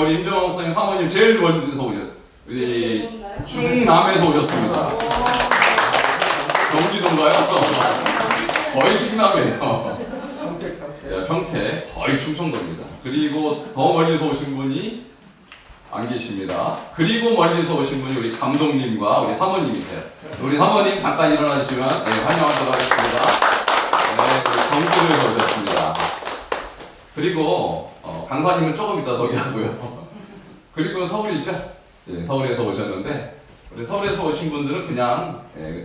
우리 임정환 목사님 사모님 제일 멀리서 우리 충남에서 오셨습니다. 경기도인가요? 거의 충남이에요. 평택 거의 충청도입니다. 그리고 더 멀리서 오신 분이 안 계십니다. 그리고 멀리서 오신 분이 우리 감독님과 우리 사모님이세요. 우리 사모님 잠깐 일어나 주시면 환영하도록 하겠습니다. 경주에서 오셨습니다. 그리고 강사님은 조금 이따 저기 하고요. 그리고 서울이죠. 서울에서 오셨는데 우리 서울에서 오신 분들은 그냥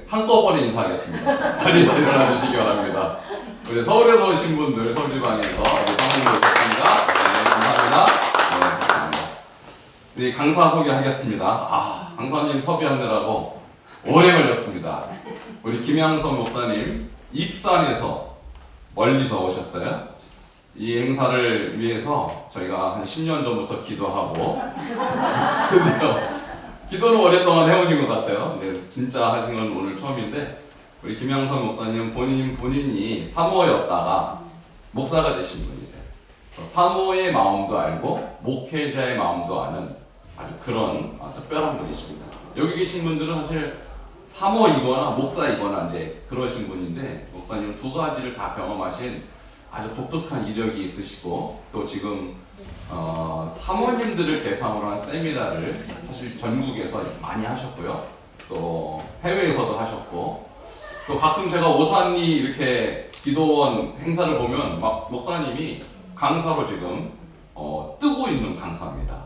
한꺼번에 인사하겠습니다. 자리에 일어나 주시기 바랍니다. 우리 서울에서 오신 분들 서울지방에서 우리 사모님 오셨습니다. 감사합니다. 우리 강사 소개하겠습니다. 강사님 섭외하느라고 오래 걸렸습니다. 우리 김양성 목사님 익산에서 멀리서 오셨어요. 이 행사를 위해서 저희가 한 10년 전부터 기도하고 드디어 기도를 오랫동안 해오신 것 같아요. 근데 진짜 하신 건 오늘 처음인데 우리 김양성 목사님 본인이 사모였다가 목사가 되신 분이세요. 사모의 마음도 알고 목회자의 마음도 아는 아주 그런 특별한 분이십니다. 여기 계신 분들은 사실 사모이거나 목사이거나 이제 그러신 분인데 목사님은 두 가지를 다 경험하신 아주 독특한 이력이 있으시고 또 지금 사모님들을 대상으로 한 세미나를 사실 전국에서 많이 하셨고요. 또 해외에서도 하셨고 또 가끔 제가 오산리 이렇게 기도원 행사를 보면 막 목사님이 강사로 지금 뜨고 있는 강사입니다.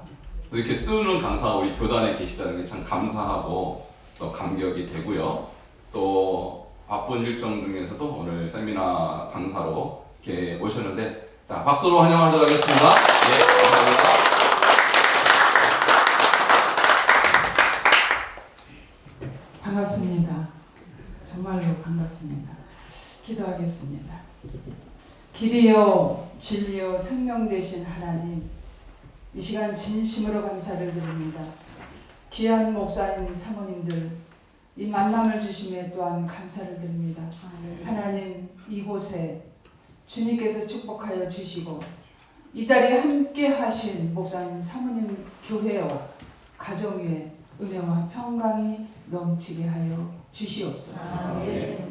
이렇게 뜨는 강사가 우리 교단에 계시다는 게 참 감사하고 또 감격이 되고요. 또 바쁜 일정 중에서도 오늘 세미나 강사로 이렇게 오셨는데 자 박수로 환영하도록 하겠습니다. 감사합니다. 반갑습니다. 정말로 반갑습니다. 기도하겠습니다. 길이요 진리요 생명 되신 하나님, 이 시간 진심으로 감사를 드립니다. 귀한 목사님 사모님들 이 만남을 주심에 또한 감사를 드립니다. 하나님 이곳에 주님께서 축복하여 주시고 이 자리에 함께 하신 목사님 사모님 교회와 가정 위에 은혜와 평강이 넘치게 하여 주시옵소서.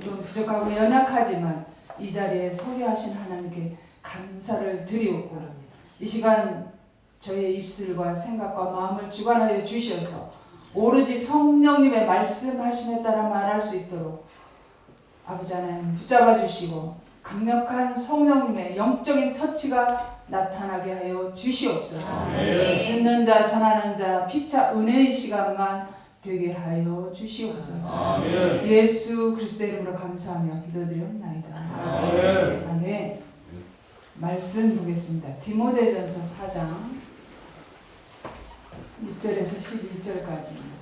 또 부족하고 연약하지만 이 자리에 서게 하신 하나님께 감사를 드리옵고 이 시간 저희의 입술과 생각과 마음을 주관하여 주셔서 오로지 성령님의 말씀하심에 따라 말할 수 있도록 아버지 하나님 붙잡아 주시고 강력한 성령님의 영적인 터치가 나타나게 하여 주시옵소서. 듣는 자 전하는 자 피차 은혜의 시간만 되게 하여 주시옵소서. 예수 그리스도의 이름으로 감사하며 기도드리옵나이다. 아멘. 말씀 보겠습니다. 디모데전서 4장 6절에서 11절까지입니다.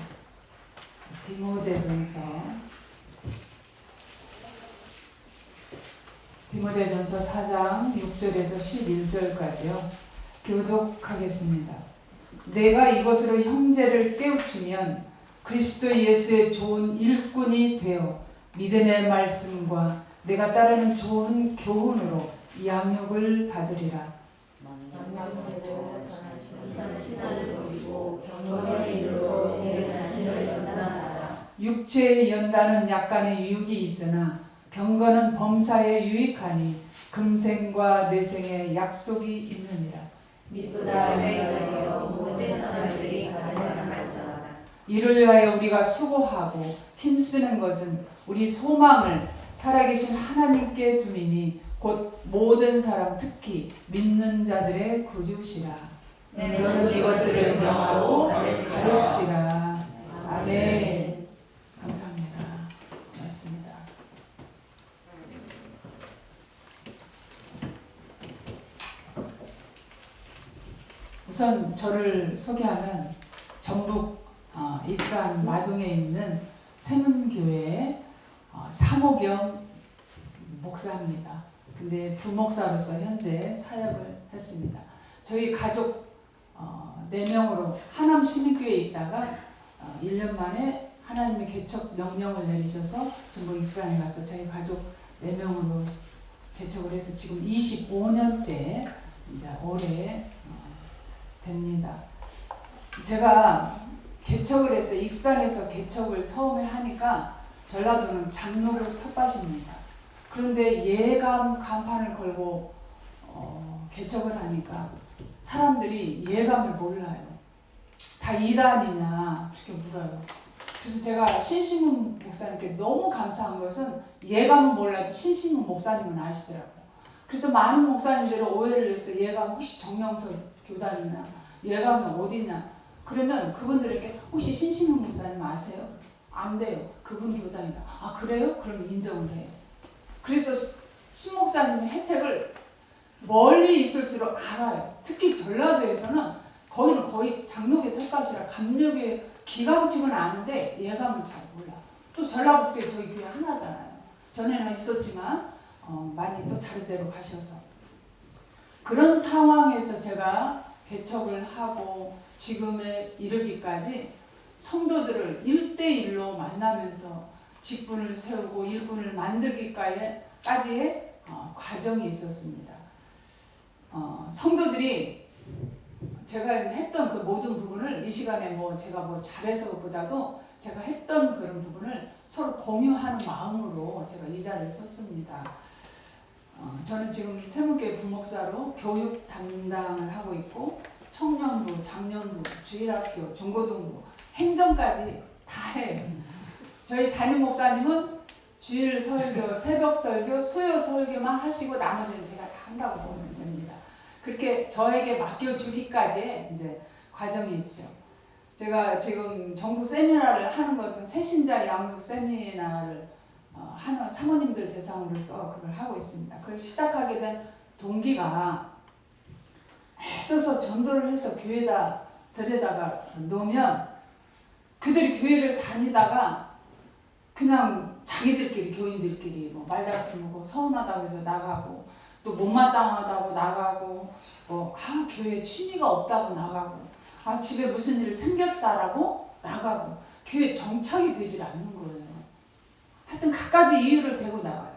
디모데전서 4장 6절에서 11절까지요. 교독하겠습니다. 내가 이것으로 형제를 깨우치면 그리스도 예수의 좋은 일꾼이 되어 믿음의 말씀과 내가 따르는 좋은 교훈으로 양육을 받으리라. 육체의 연단은 약간의 유익이 있으나 경건은 범사에 유익하니 금생과 내생의 약속이 있느니라. 미쁘다 매일하여 모든 사람들이 가능하다. 이를 위하여 우리가 수고하고 힘쓰는 것은 우리 소망을 살아계신 하나님께 두미니 곧 모든 사람 특히 믿는 자들의 구주시라. 너는 이것들을 명하고 가르치라. 아멘. 감사합니다. 맞습니다. 우선 저를 소개하면 전북 익산 마동에 있는 세문교회 사모겸 목사입니다. 근데 부목사로서 현재 사역을 했습니다. 저희 가족 4명으로 하남 시민교회에 있다가 1년 만에 하나님의 개척 명령을 내리셔서 전북 익산에 가서 저희 가족 4명으로 개척을 해서 지금 25년째 이제 올해 됩니다. 제가 개척을 해서 익산에서 개척을 처음에 하니까 전라도는 장로교 텃밭입니다. 그런데 예감 간판을 걸고 개척을 하니까 사람들이 예감을 몰라요. 다 이단이냐 이렇게 물어요. 그래서 제가 신심은 목사님께 너무 감사한 것은 예감은 몰라도 신심은 목사님은 아시더라고요. 그래서 많은 목사님들이 오해를 해서 예감 혹시 정명석 교단이나 예감은 어디냐 그러면 그분들에게 혹시 신심은 목사님 아세요? 안 돼요. 그분 교단이다. 아 그래요? 그러면 인정을 해요. 그래서 신 목사님의 혜택을 멀리 있을수록 알아요. 특히 전라도에서는 거기는 거의 장로교 텃밭이라 감리교의 기감직은 아는데 예감은 잘 몰라. 또 전라북도에 저희 교회 하나잖아요. 전에는 있었지만 많이 또 다른 데로 가셔서 그런 상황에서 제가 개척을 하고 지금에 이르기까지 성도들을 1대1로 만나면서 직분을 세우고 일꾼을 만들기까지의 과정이 있었습니다. 성도들이 제가 했던 그 모든 부분을 이 시간에 제가 잘해서보다도 제가 했던 그런 부분을 서로 공유하는 마음으로 제가 이 자리를 썼습니다. 저는 지금 세문교회 부목사로 교육 담당을 하고 있고 청년부, 장년부, 주일학교, 중고등부, 행정까지 다 해요. 저희 담임 목사님은 주일 설교, 새벽 설교, 수요 설교만 하시고 나머지는 제가 다 한다고 보면 됩니다. 그렇게 저에게 맡겨주기까지의 이제 과정이 있죠. 제가 지금 전국 세미나를 하는 것은 새신자 양육 세미나를 하는 사모님들 대상으로서 그걸 하고 있습니다. 그걸 시작하게 된 동기가 애써서 전도를 해서 교회에다 데려다가 놓으면 그들이 교회를 다니다가 그냥 자기들끼리 교인들끼리 말다툼하고 서운하다고 해서 나가고 또 못마땅하다고 나가고 교회에 취미가 없다고 나가고 집에 무슨 일이 생겼다라고 나가고 교회에 정착이 되질 않는 거예요. 하여튼 갖가지 이유를 대고 나가요.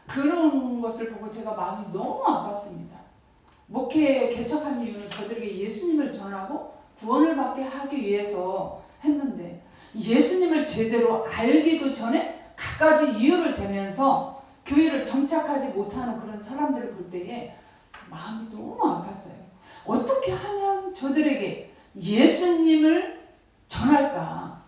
그런 것을 보고 제가 마음이 너무 아팠습니다. 목회 개척한 이유는 저들에게 예수님을 전하고 구원을 받게 하기 위해서 했는데 예수님을 제대로 알기도 전에 갖가지 이유를 대면서 교회를 정착하지 못하는 그런 사람들을 볼 때에 마음이 너무 아팠어요. 어떻게 하면 저들에게 예수님을 전할까?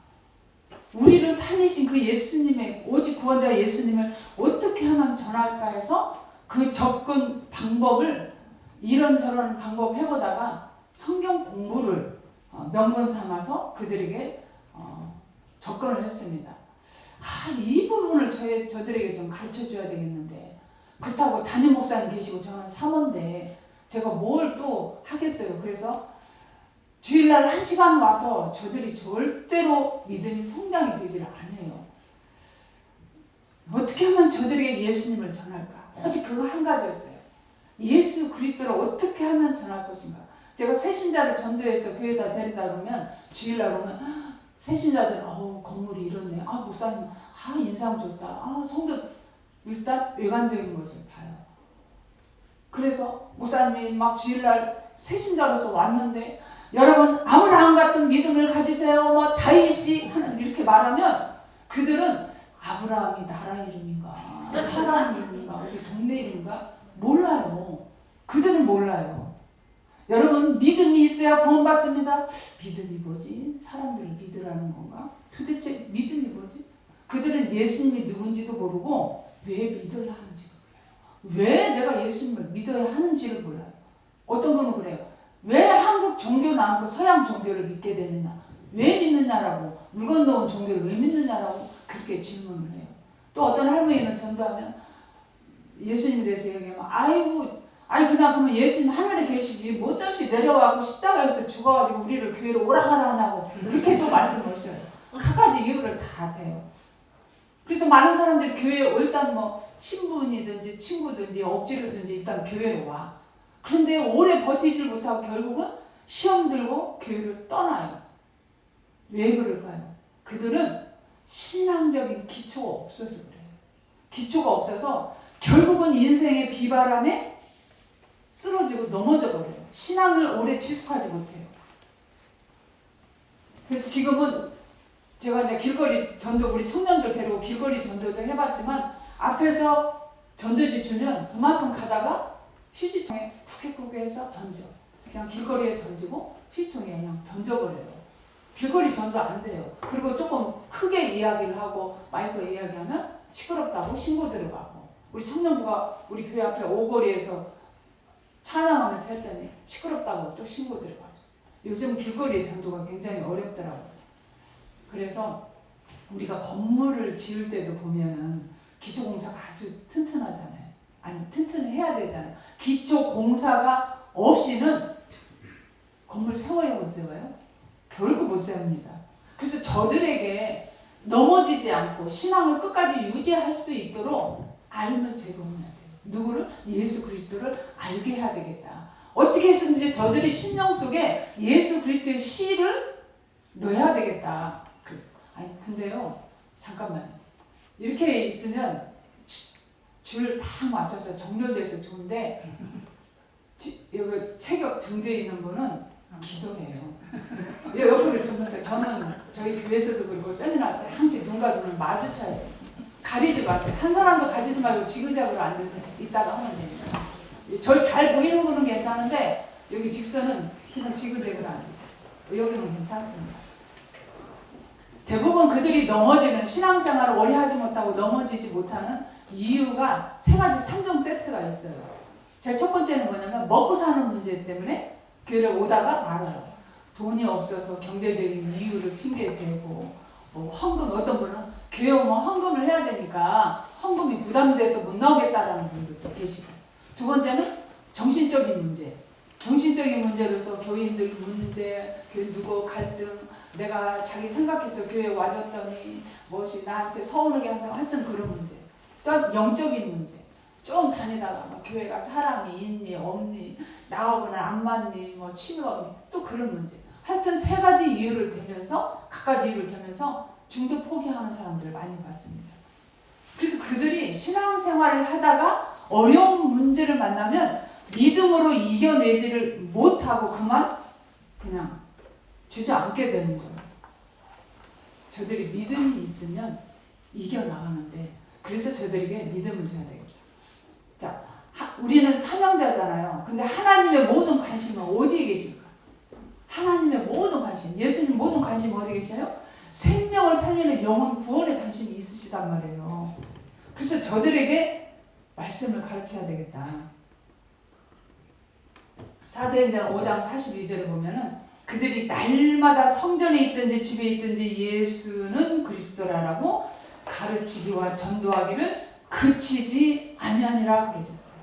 우리를 살리신 그 예수님의 오직 구원자 예수님을 어떻게 하면 전할까 해서 그 접근 방법을 이런저런 방법 해보다가 성경 공부를 명분 삼아서 그들에게 접근을 했습니다. 이 부분을 저들에게 좀 가르쳐줘야 되겠는데 그렇다고 담임 목사님 계시고 저는 사모인데 제가 뭘 또 하겠어요. 그래서 주일날 1시간 와서 저들이 절대로 믿음이 성장이 되질 않아요. 어떻게 하면 저들에게 예수님을 전할까? 오직 그거 한 가지였어요. 예수 그리스도를 어떻게 하면 전할 것인가? 제가 새신자를 전도해서 교회에다 데리다 놓으면 주일날 오면 새신자들 건물이 이렇네. 목사님 인상 좋다. 성도 일단 외관적인 것을 봐요. 그래서 목사님이 막 주일날 새신자로서 왔는데 여러분 아브라함 같은 믿음을 가지세요. 다윗이 이렇게 말하면 그들은 아브라함이 나라 이름인가 사람 이름인가 어디 동네 이름인가 몰라요. 그들은 몰라요. 여러분 믿음이 있어야 구원받습니다. 믿음이 뭐지? 사람들을 믿으라는 건가? 도대체 믿음이 뭐지? 그들은 예수님이 누군지도 모르고 왜 믿어야 하는지도 몰라요. 왜 내가 예수님을 믿어야 하는지를 몰라요. 어떤 분은 그래요. 왜 한국 종교는 않고 서양 종교를 믿게 되느냐? 왜 믿느냐라고 물건 넣은 종교를 왜 믿느냐라고 그렇게 질문을 해요. 또 어떤 할머니는 전도하면 예수님에 대해서 얘기하면 그냥 그러면 예수님 하늘에 계시지 뭐 때문에 내려와서 십자가에서 죽어가지고 우리를 교회로 오라가라 하냐고 그렇게 또 말씀을 하셔요. 갖가지 이유를 다 대요. 그래서 많은 사람들이 교회에 일단 친분이든지 친구든지 억지로든지 일단 교회로 와. 그런데 오래 버티질 못하고 결국은 시험 들고 교회를 떠나요. 왜 그럴까요? 그들은 신앙적인 기초가 없어서 그래요. 기초가 없어서 결국은 인생의 비바람에 쓰러지고 넘어져 버려요. 신앙을 오래 지속하지 못해요. 그래서 지금은 제가 이제 길거리 전도 우리 청년들 데리고 길거리 전도도 해봤지만 앞에서 전도지 주면 그만큼 가다가 휴지통에 쿡쿡쿡 해서 던져. 그냥 길거리에 던지고 휴지통에 그냥 던져버려요. 길거리 전도 안 돼요. 그리고 조금 크게 이야기를 하고 마이크 이야기하면 시끄럽다고 신고 들어가고 우리 청년부가 우리 교회 앞에 오거리에서 찬양하면서 했더니 시끄럽다고 또 신고 들어가죠. 요즘 길거리 전도가 굉장히 어렵더라고요. 그래서 우리가 건물을 지을 때도 보면은 기초공사가 아주 튼튼하잖아요. 아니 튼튼해야 되잖아요. 기초공사가 없이는 건물 세워야 못 세워요? 결코 못 세웁니다. 그래서 저들에게 넘어지지 않고 신앙을 끝까지 유지할 수 있도록 알면 제공해야 돼요. 누구를? 예수 그리스도를 알게 해야 되겠다. 어떻게 해서든지 저들의 심령 속에 예수 그리스도의 씨를 넣어야 되겠다. 그래서 아니 근데요 잠깐만요. 이렇게 있으면 줄 딱 맞춰서 정렬돼서 좋은데 여기 체격 등재 있는 분은 기도해요. 옆으로 좀 보세요. 저는 저희 교회에서도 그렇고 세미나 때 항상 눈과 눈을 마주쳐요. 가리지 마세요. 한 사람도 가리지 말고 지그재그로 앉아서 이따가 하면 됩니다. 절 잘 보이는 분은 괜찮은데 여기 직선은 그냥 지그재그로 앉으세요. 여기는 괜찮습니다. 대부분 그들이 넘어지는 신앙생활을 오래 하지 못하고 넘어지지 못하는 이유가 세 가지 3종 세트가 있어요. 제일 첫 번째는 뭐냐면 먹고 사는 문제 때문에 교회를 오다가 말아요. 돈이 없어서 경제적인 이유를 핑계대고 헌금 어떤 분은 교회 오면 헌금을 해야 되니까 헌금이 부담돼서 못 나오겠다라는 분들도 계시고 두 번째는 정신적인 문제. 정신적인 문제로서 교인들 문제, 교인 누구 갈등 내가 자기 생각해서 교회에 와줬더니 무엇이 나한테 서운하게 한다고 하여튼 그런 문제. 또 영적인 문제. 좀 다니다가 뭐 교회가 사람이 있니 없니 나하고는 안 맞니 뭐 취미가 없니 또 그런 문제. 하여튼 세 가지 이유를 대면서 각가지 이유를 대면서 중도 포기하는 사람들을 많이 봤습니다. 그래서 그들이 신앙생활을 하다가 어려운 문제를 만나면 믿음으로 이겨내지를 못하고 그냥 주저앉게 되는 거예요. 저들이 믿음이 있으면 이겨나가는데 그래서 저들에게 믿음을 줘야 되겠다. 자, 우리는 사명자잖아요. 근데 하나님의 모든 관심은 어디에 계실까? 하나님의 모든 관심, 예수님 모든 관심 어디 계셔요? 생명을 살리는 영혼 구원에 관심이 있으시단 말이에요. 그래서 저들에게 말씀을 가르쳐야 되겠다. 사도행전 5장 42절에 보면은 그들이 날마다 성전에 있든지 집에 있든지 예수는 그리스도라라고 가르치기와 전도하기를 그치지 아니하니라 그러셨어요.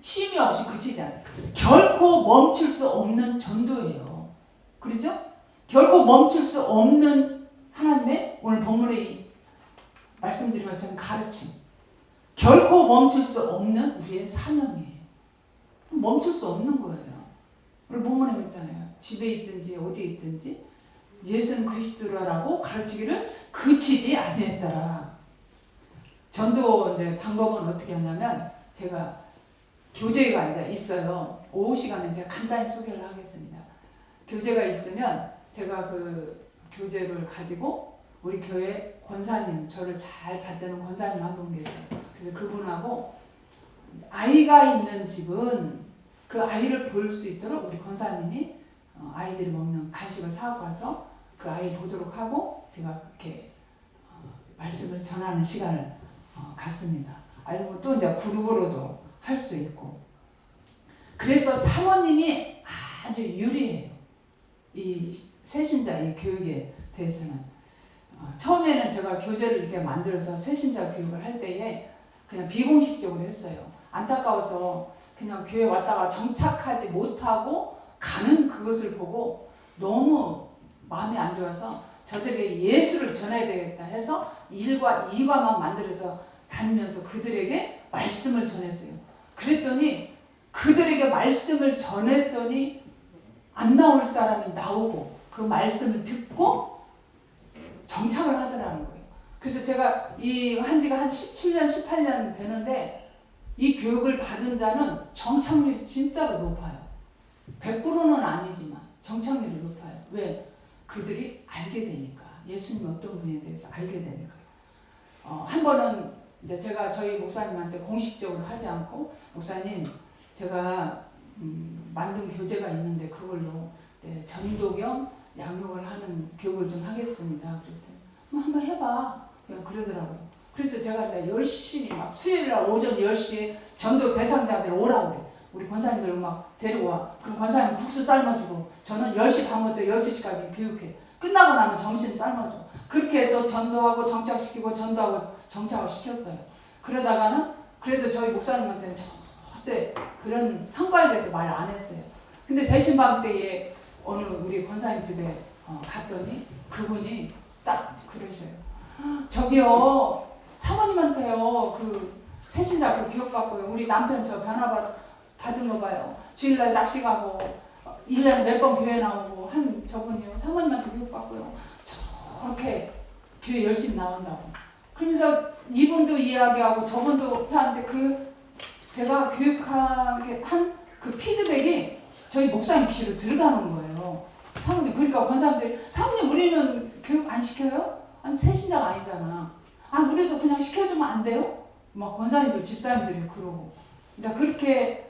쉼이 없이 그치지 않아요. 결코 멈출 수 없는 전도예요. 그렇죠? 결코 멈출 수 없는 하나님의 오늘 본문에 말씀드린 것처럼 가르침. 결코 멈출 수 없는 우리의 사명이에요. 멈출 수 없는 거예요. 오늘 본문에 그랬잖아요. 집에 있든지 어디에 있든지 예수는 그리스도라고 가르치기를 그치지 아니했더라. 전도 이제 방법은 어떻게 하냐면 제가 교재가 이제 있어요. 오후 시간에 제가 간단히 소개를 하겠습니다. 교재가 있으면 제가 그 교재를 가지고 우리 교회 권사님, 저를 잘 받드는 권사님 한 분 계세요. 그래서 그분하고 아이가 있는 집은 그 아이를 볼 수 있도록 우리 권사님이 아이들이 먹는 간식을 사고 와서 그 아이 보도록 하고 제가 그렇게 말씀을 전하는 시간을 갖습니다. 아니면 또 이제 그룹으로도 할 수 있고. 그래서 사모님이 아주 유리해요. 이 새신자 이 교육에 대해서는. 처음에는 제가 교재를 이렇게 만들어서 새신자 교육을 할 때에 그냥 비공식적으로 했어요. 안타까워서 그냥 교회 왔다가 정착하지 못하고 가는 그것을 보고 너무 마음이 안 좋아서 저들에게 예수를 전해야 되겠다 해서 1과 2과만 만들어서 다니면서 그들에게 말씀을 전했어요. 그랬더니 그들에게 말씀을 전했더니 안 나올 사람이 나오고 그 말씀을 듣고 정착을 하더라는 거예요. 그래서 제가 이 한지가 한 17년, 18년 되는데 이 교육을 받은 자는 정착률이 진짜로 높아요. 100%는 아니지만 정착률이 높아요. 왜? 그들이 알게 되니까 예수님이 어떤 분에 대해서 알게 되니까 한 번은 이제 제가 저희 목사님한테 공식적으로 하지 않고 목사님 제가 만든 교재가 있는데 그걸로 전도 겸 양육을 하는 교육을 좀 하겠습니다. 그랬더니 한번 해봐. 그냥 그러더라고요. 그래서 제가 이제 열심히 막 수요일날 오전 10시에 전도 대상자들 오라고 그래. 우리 권사님들 막 데리고 와. 그럼 권사님 국수 삶아주고 저는 10시 반부터 12시까지 교육해. 끝나고 나면 점심 삶아줘. 그렇게 해서 전도하고 정착시키고 전도하고 정착을 시켰어요. 그러다가는 그래도 저희 목사님한테는 절대 그런 성과에 대해서 말 안 했어요. 근데 대신방 때에 어느 우리 권사님 집에 갔더니 그분이 딱 그러셔요. 저기요 사모님한테요 그 새신자 그 교육받고요. 우리 남편 저 변화 받은 거 봐요. 주일날 낚시 가고 1년에 몇 번 교회 나오고 한 저분이요. 사모님한테 교육받고요. 저렇게 교회 열심히 나온다고. 그러면서 이분도 이야기하고 저분도 하는데 그 제가 교육하게 한 그 피드백이 저희 목사님 귀로 들어가는 거예요. 사모님 그러니까 권사님들이 사모님 우리는 교육 안 시켜요? 아니 새신자가 아니잖아. 아 우리도 그냥 시켜주면 안 돼요? 막 권사님들 집사님들이 그러고 이제 그렇게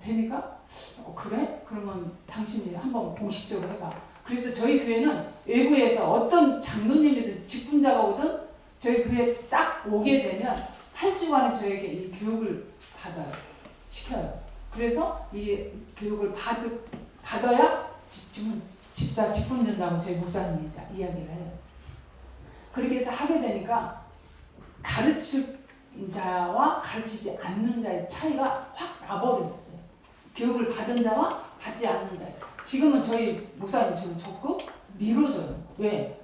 되니까 그래? 그러면 당신이 한번 공식적으로 해봐. 그래서 저희 교회는 외부에서 어떤 장로님이든 직분자가 오든 저희 교회에 딱 오게 되면 8주간에 저에게 이 교육을 받아요. 시켜요. 그래서 이 교육을 받아야 집사 직분 준다고 저희 목사님이 이야기를 해요. 그렇게 해서 하게 되니까 가르칠 자와 가르치지 않는 자의 차이가 확 나버렸어요. 교육을 받은 자와 받지 않는 자. 지금은 저희 목사님 지금 적극 밀어줘요. 왜?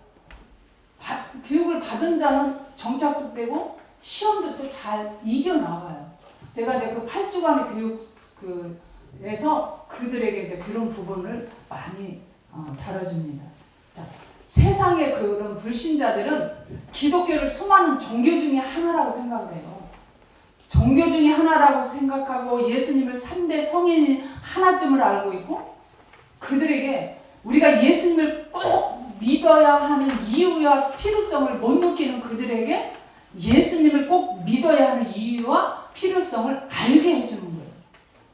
교육을 받은 자는 정착도 되고 시험도 또 잘 이겨나가요. 제가 이제 그 8주간의 교육에서 그들에게 이제 그런 부분을 많이 다뤄줍니다. 자, 세상의 그런 불신자들은 기독교를 수많은 종교 중에 하나라고 생각을 해요. 종교 중에 하나라고 생각하고 예수님을 3대 성인 하나쯤을 알고 있고 그들에게 우리가 예수님을 꼭 믿어야 하는 이유와 필요성을 못 느끼는 그들에게 예수님을 꼭 믿어야 하는 이유와 필요성을 알게 해주는 거예요.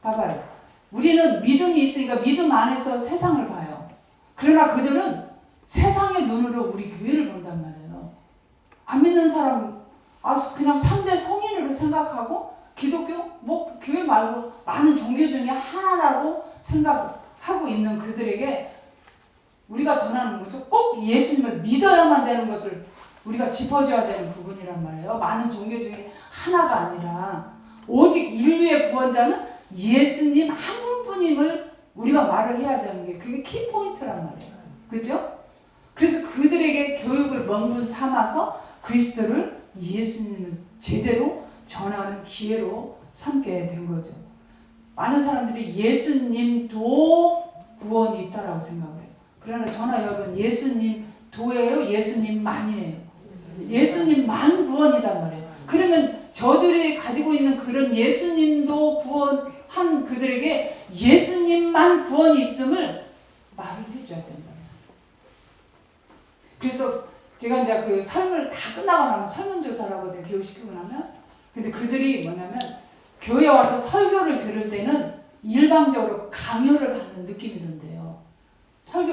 봐봐요. 우리는 믿음이 있으니까 믿음 안에서 세상을 봐요. 그러나 그들은 세상의 눈으로 우리 교회를 본단 말이에요. 안 믿는 사람 그냥 3대 성인으로 생각하고 기독교? 뭐 교회 말고 많은 종교 중에 하나라고 생각하고 있는 그들에게 우리가 전하는 거죠. 꼭 예수님을 믿어야만 되는 것을 우리가 짚어줘야 되는 부분이란 말이에요. 많은 종교 중에 하나가 아니라 오직 인류의 구원자는 예수님 한 분뿐임을 우리가 말을 해야 되는 게 그게 키포인트란 말이에요. 그렇죠? 그래서 그들에게 교육을 명분 삼아서 그리스도를 예수님을 제대로 전하는 기회로 삼게 된 거죠. 많은 사람들이 예수님도 구원이 있다라고 생각을 해요. 그러나 저나 여러분 예수님 도예요? 예수님만이에요. 예수님만 구원이단 말이에요. 그러면 저들이 가지고 있는 그런 예수님도 구원한 그들에게 예수님만 구원이 있음을 말을 해줘야 된다. 그래서 제가 이제 그 설문을 다 끝나고 나면 설문조사라고 교육시키고 나면 근데 그들이 뭐냐면 교회 와서 설교를 들을 때는 일방적으로 강요를 받는 느낌이 든대요. 설교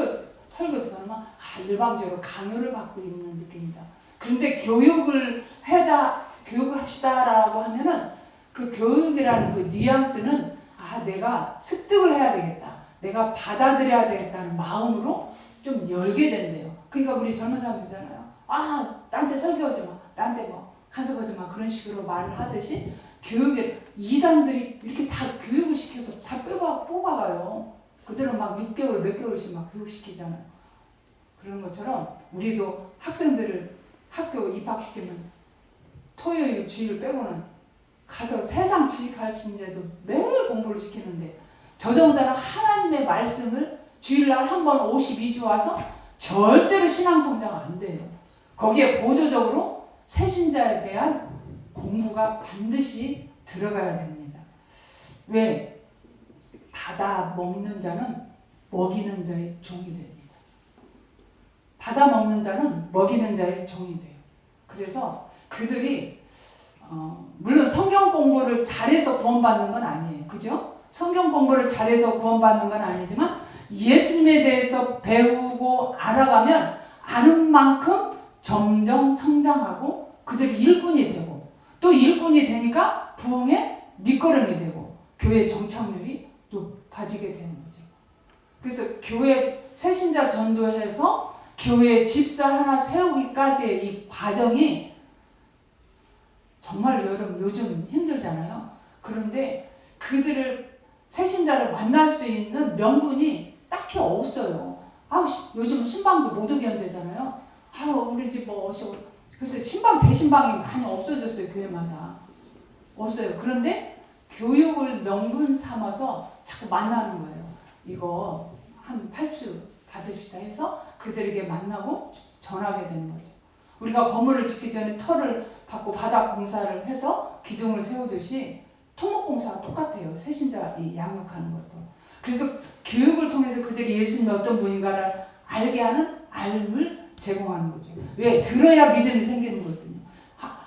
들으면 일방적으로 강요를 받고 있는 느낌이다. 그런데 교육을 합시다라고 하면은 그 교육이라는 그 뉘앙스는 내가 습득을 해야 되겠다. 내가 받아들여야 되겠다는 마음으로 좀 열게 된대요. 그러니까 우리 젊은 사람들이잖아요. 나한테 설교하지 마. 나한테 뭐 간섭하지 마. 그런 식으로 말을 하듯이 교육에 이단들이 이렇게 다 교육을 시켜서 다 뽑아가요. 그들은 막 6개월 몇 개월씩 막 교육시키잖아요. 그런 것처럼 우리도 학생들을 학교 입학시키면 토요일 주일 빼고는 가서 세상 지식 가르치는데도 매일 공부를 시키는데 저 정도는 하나님의 말씀을 주일날 한 번 52주 와서 절대로 신앙 성장 안 돼요. 거기에 보조적으로 새신자에 대한 공부가 반드시 들어가야 됩니다. 왜? 받아 먹는 자는 먹이는 자의 종이 됩니다. 받아 먹는 자는 먹이는 자의 종이 돼요. 그래서 그들이 물론 성경 공부를 잘해서 구원받는 건 아니에요. 그죠? 성경 공부를 잘해서 구원받는 건 아니지만 예수님에 대해서 배우고 알아가면 아는 만큼 점점 성장하고 그들이 일꾼이 되고 또 일꾼이 되니까 부흥의 밑거름이 되고 교회 정착률이 높아지게 되는 거죠. 그래서 교회 새신자 전도해서 교회 집사 하나 세우기까지의 이 과정이 정말 여러분 요즘 힘들잖아요. 그런데 그들을 새신자를 만날 수 있는 명분이 딱히 없어요. 요즘 신방도 못 오게 한대잖아요. 우리 집 뭐 어시고. 그래서 신방 배신방이 많이 없어졌어요. 교회마다. 없어요. 그런데 교육을 명분 삼아서 자꾸 만나는 거예요. 이거 한 8주 받읍시다 해서 그들에게 만나고 전하게 되는 거죠. 우리가 건물을 짓기 전에 터를 받고 바닥 공사를 해서 기둥을 세우듯이 토목공사가 똑같아요. 새신자 양육하는 것도. 그래서 교육을 통해서 그들이 예수님이 어떤 분인가를 알게 하는 알을 제공하는 거죠. 왜? 들어야 믿음이 생기는 거거든요.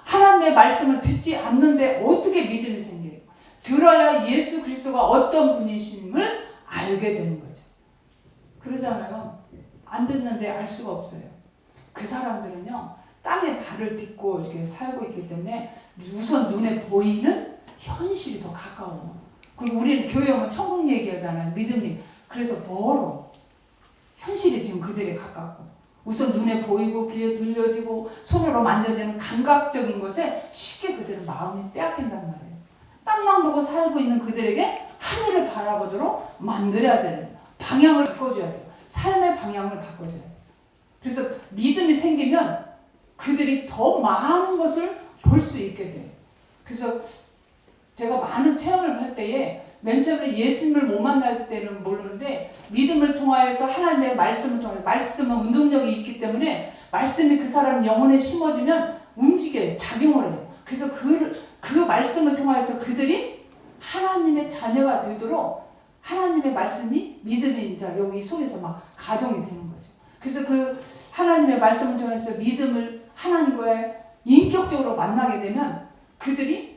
하나님의 말씀을 듣지 않는데 어떻게 믿음이 생겨요? 들어야 예수 그리스도가 어떤 분이심을 알게 되는 거죠. 그러잖아요. 안 듣는데 알 수가 없어요. 그 사람들은요, 땅에 발을 딛고 이렇게 살고 있기 때문에 우선 눈에 보이는 현실이 더 가까워. 그리고 우리는 교회 오면 천국 얘기하잖아요. 믿음 얘기. 그래서 멀어. 현실이 지금 그들에 가깝고. 우선 눈에 보이고 귀에 들려지고 손으로 만져지는 감각적인 것에 쉽게 그들은 마음이 빼앗긴단 말이에요. 땅만 보고 살고 있는 그들에게 하늘을 바라보도록 만들어야 되는 방향을 바꿔줘야 돼요. 삶의 방향을 바꿔줘야 돼요. 그래서 믿음이 생기면 그들이 더 많은 것을 볼 수 있게 돼요. 그래서 제가 많은 체험을 할 때에 맨 처음에 예수님을 못 만날 때는 모르는데 믿음을 통하여서 하나님의 말씀을 통해서 말씀은 운동력이 있기 때문에 말씀이 그 사람 영혼에 심어지면 움직여요. 작용을 해요. 그래서 그 말씀을 통하여서 그들이 하나님의 자녀가 되도록 하나님의 말씀이 믿음이 이제 여기 속에서 막 가동이 되는 거죠. 그래서 그 하나님의 말씀을 통해서 믿음을 하나님과의 인격적으로 만나게 되면 그들이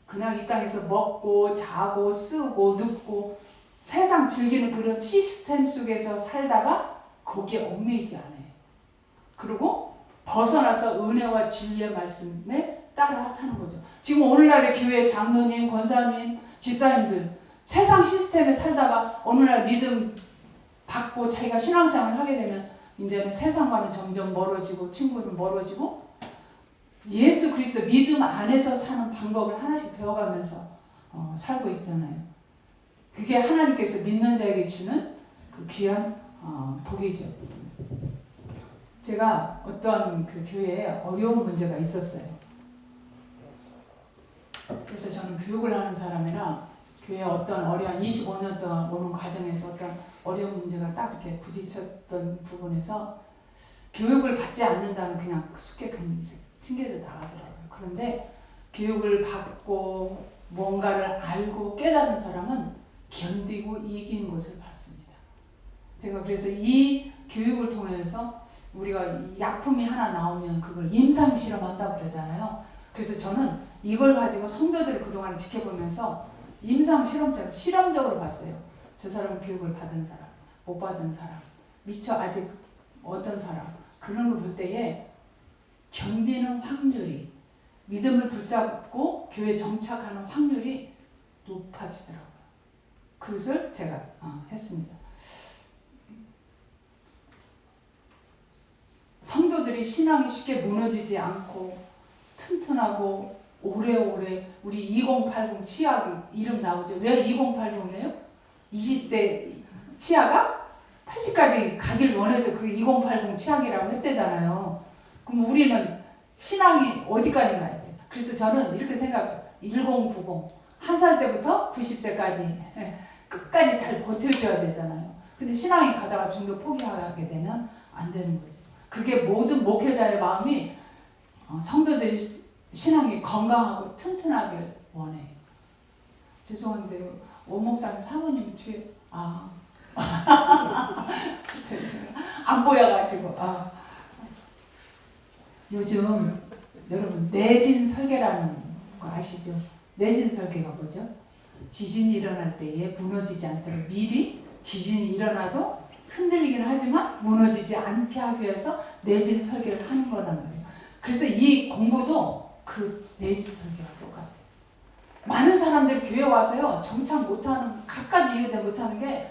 그냥 이 땅에서 먹고 자고 쓰고 눕고 세상 즐기는 그런 시스템 속에서 살다가 거기에 얽매이지 않아요. 그리고 벗어나서 은혜와 진리의 말씀에 따라 사는 거죠. 지금 오늘날의 교회 장로님, 권사님, 집사님들 세상 시스템에 살다가 어느 날 믿음 받고 자기가 신앙생활을 하게 되면 이제는 세상과는 점점 멀어지고 친구는 멀어지고 예수 그리스도 믿음 안에서 사는 방법을 하나씩 배워가면서 살고 있잖아요. 그게 하나님께서 믿는 자에게 주는 그 귀한 복이죠. 제가 어떤 그 교회에 어려운 문제가 있었어요. 그래서 저는 교육을 하는 사람이라 교회에 어떤 어려운 25년 동안 오는 과정에서 어떤 어려운 문제가 딱 이렇게 부딪혔던 부분에서 교육을 받지 않는 자는 그냥 쉽게 튕겨져 나가더라고요. 그런데 교육을 받고 뭔가를 알고 깨달은 사람은 견디고 이기는 것을 봤습니다. 제가 그래서 이 교육을 통해서 우리가 약품이 하나 나오면 그걸 임상 실험한다고 그러잖아요. 그래서 저는 이걸 가지고 성도들을 그동안 지켜보면서 임상 실험처럼 실험적으로 봤어요. 저 사람은 교육을 받은 사람, 못 받은 사람, 미처 아직 어떤 사람 그런 걸 볼 때에 견디는 확률이 믿음을 붙잡고 교회에 정착하는 확률이 높아지더라고요. 그것을 제가 했습니다. 성도들이 신앙이 쉽게 무너지지 않고 튼튼하고 오래오래 우리 2080 치아 이름 나오죠. 왜 2080이에요? 20대 치아가 80까지 가길 원해서 그 2080 치약이라고 했대잖아요. 그럼 우리는 신앙이 어디까지 가야 돼? 그래서 저는 이렇게 생각했어요. 1090 한 살 때부터 90세까지 끝까지 잘 버텨줘야 되잖아요. 근데 신앙이 가다가 중도 포기하게 되면 안 되는 거죠. 그게 모든 목회자의 마음이 성도들이 신앙이 건강하고 튼튼하게 원해요. 죄송한데 오 목사님 사모님 뒤에 안 보여가지고 요즘 여러분 내진 설계라는 거 아시죠? 내진 설계가 뭐죠? 지진이 일어날 때에 무너지지 않도록 미리 지진이 일어나도 흔들리긴 하지만 무너지지 않게 하기 위해서 내진 설계를 하는 거란 말이에요. 그래서 이 공부도 그 내진 설계와 똑같아요. 많은 사람들이 교회 와서요 정착 못하는 갖가지 이유 때문에 못하는 게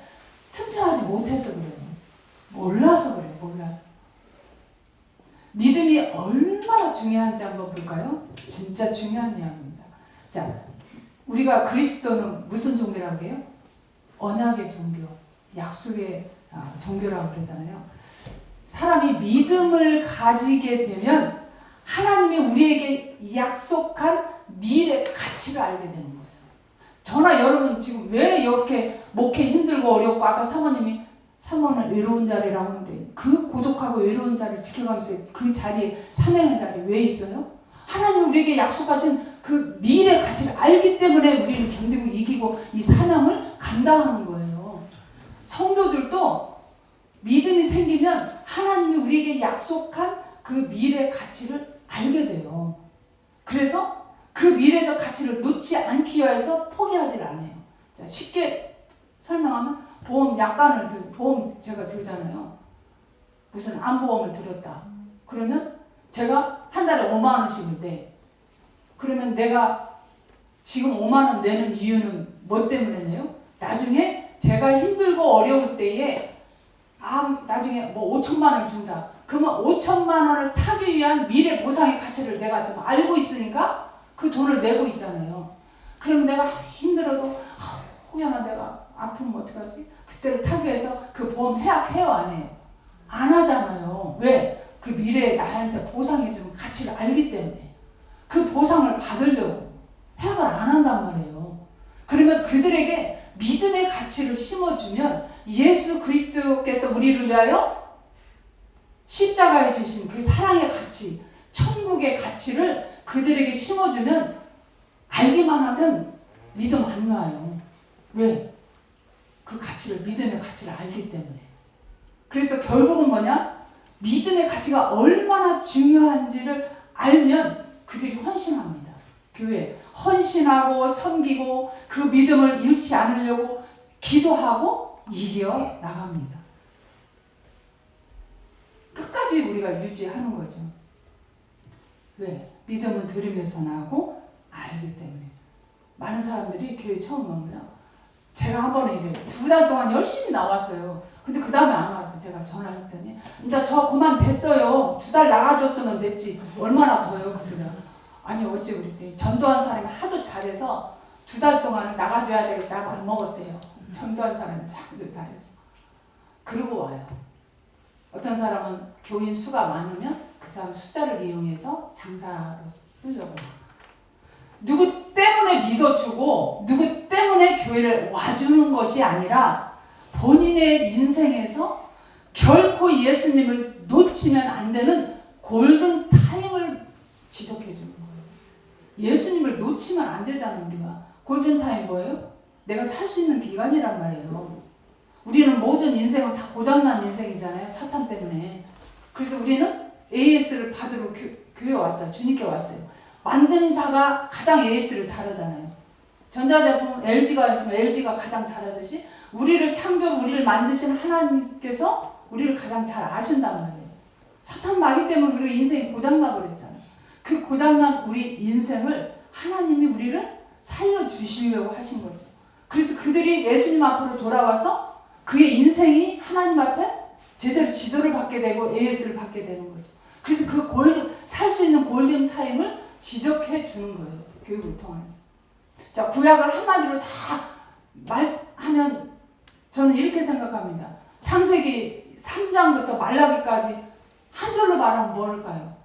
튼튼하지 못해서 그래요. 몰라서 그래요. 몰라서. 믿음이 얼마나 중요한지 한번 볼까요? 진짜 중요한 내용입니다. 자, 우리가 그리스도는 무슨 종교라고 해요? 언약의 종교, 약속의 종교라고 그러잖아요. 사람이 믿음을 가지게 되면 하나님이 우리에게 약속한 미래 가치를 알게 되는 거예요. 저나 여러분 지금 왜 이렇게 목회 힘들고 어렵고 아까 사모님이 사모는 외로운 자리라고 하는데 그 고독하고 외로운 자리를 지켜가면서 그 자리에 사명의 자리에 왜 있어요? 하나님 우리에게 약속하신 그 미래 가치를 알기 때문에 우리는 견디고 이기고 이 사명을 감당하는 거예요. 성도들도 믿음이 생기면 하나님이 우리에게 약속한 그 미래 가치를 알게 돼요. 그래서 그 미래적 가치를 놓지 않기 위해서 포기하지 않아요. 자, 쉽게 설명하면 보험 약관을 보험 제가 들잖아요. 무슨 암보험을 들었다. 그러면 제가 한 달에 5만 원씩인데 그러면 내가 지금 5만 원 내는 이유는 뭐 때문에 내요? 나중에 제가 힘들고 어려울 때에 나중에 뭐 5천만 원을 준다. 그러면 5천만 원을 타기 위한 미래 보상의 가치를 내가 지금 알고 있으니까 그 돈을 내고 있잖아요. 그러면 내가 힘들어도 혹여나 내가 아프면 어떡하지? 그때를 타기 위해서 그 보험 해약해요? 안 해요? 안 하잖아요. 왜? 그 미래에 나한테 보상해주는 가치를 알기 때문에 그 보상을 받으려고 해약을 안 한단 말이에요. 그러면 그들에게 믿음의 가치를 심어주면 예수 그리스도께서 우리를 위하여 십자가에 주신 그 사랑의 가치, 천국의 가치를 그들에게 심어주면 알기만 하면 믿음 안 놔요. 왜? 그 가치를, 믿음의 가치를 알기 때문에. 그래서 결국은 뭐냐? 믿음의 가치가 얼마나 중요한지를 알면 그들이 헌신합니다. 교회에 헌신하고 섬기고 그 믿음을 잃지 않으려고 기도하고 이겨 나갑니다. 끝까지 우리가 유지하는 거죠. 왜? 믿음은 들으면서 나고 알기 때문에. 많은 사람들이 교회 처음 오면요. 제가 한 번에 이래요. 2달 동안 열심히 나왔어요. 근데 그 다음에 안 와서 제가 전화했더니 이제 저 그만 됐어요. 2달 나가줬으면 됐지. 얼마나 더요? 그 소리야. 아니 어째 그랬더니 전도한 사람이 하도 잘해서 2달 동안 나가줘야 되겠다고 안 먹었대요. 전도한 사람이 아주 잘해서. 그러고 와요. 어떤 사람은 교인 수가 많으면 그 사람 숫자를 이용해서 장사로 쓰려고 해요. 누구 때문에 믿어주고 누구 때문에 교회를 와주는 것이 아니라 본인의 인생에서 결코 예수님을 놓치면 안 되는 골든 타임을 지적해 주는 거예요. 예수님을 놓치면 안 되잖아요. 우리가 골든 타임 뭐예요? 내가 살 수 있는 기간이란 말이에요. 우리는 모든 인생은 다 고장난 인생이잖아요. 사탄 때문에. 그래서 우리는 AS를 받으러 교회에 왔어요. 주님께 왔어요. 만든 자가 가장 AS를 잘하잖아요. 전자제품 LG가 있으면 LG가 가장 잘하듯이 우리를 우리를 만드신 하나님께서 우리를 가장 잘 아신단 말이에요. 사탄 마귀 때문에 우리 인생이 고장나 버렸잖아요. 그 고장난 우리 인생을 하나님이 우리를 살려주시려고 하신 거죠. 그래서 그들이 예수님 앞으로 돌아와서 그의 인생이 하나님 앞에 제대로 지도를 받게 되고 AS를 받게 되는 거죠. 그래서 그 살 수 있는 골든 타임을 지적해 주는 거예요. 교육을 통해서. 자, 구약을 한마디로 다 말하면 저는 이렇게 생각합니다. 창세기 3장부터 말라기까지 한 절로 말하면 뭘까요?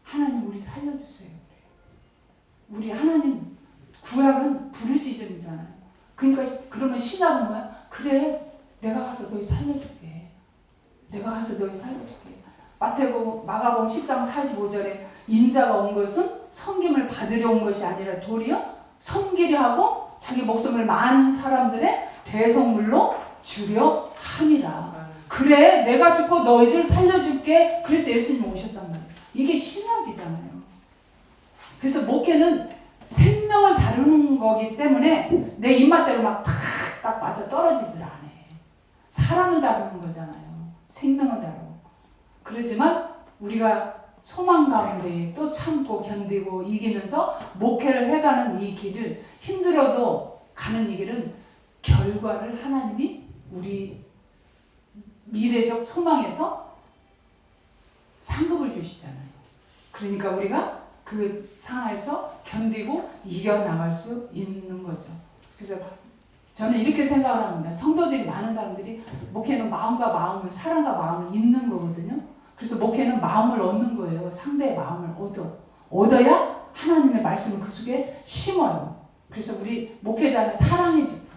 하나님 우리 살려주세요. 우리 하나님 구약은 부르짖음이잖아요. 그러니까 그러면 신약은 뭐야? 그래 내가 가서 너희 살려줄게. 내가 가서 너희 살려줄게. 마가복음 10장 45절에 인자가 온 것은 섬김을 받으려 온 것이 아니라 도리어 섬기려 하고 자기 목숨을 많은 사람들의 대성물로 주려 함이라. 그래 내가 죽고 너희들 살려줄게. 그래서 예수님 오셨단 말이에요. 이게 신학이잖아요. 그래서 목회는 생명을 다루는 거기 때문에 내 입맛대로 막 딱 맞아 떨어지질 않아. 사랑을 다루는 거잖아요. 생명을 다루고. 그러지만 우리가 소망 가운데 또 참고 견디고 이기면서 목회를 해가는 이 길을 힘들어도 가는 이 길은 결과를 하나님이 우리 미래적 소망에서 상급을 주시잖아요. 그러니까 우리가 그 상황에서 견디고 이겨나갈 수 있는 거죠. 그래서 저는 이렇게 생각을 합니다. 성도들이 많은 사람들이 목회는 마음과 마음을 사랑과 마음을 잇는 거거든요. 그래서 목회는 마음을 얻는 거예요. 상대의 마음을 얻어야 하나님의 말씀을 그 속에 심어요. 그래서 우리 목회자는 사랑의 직분,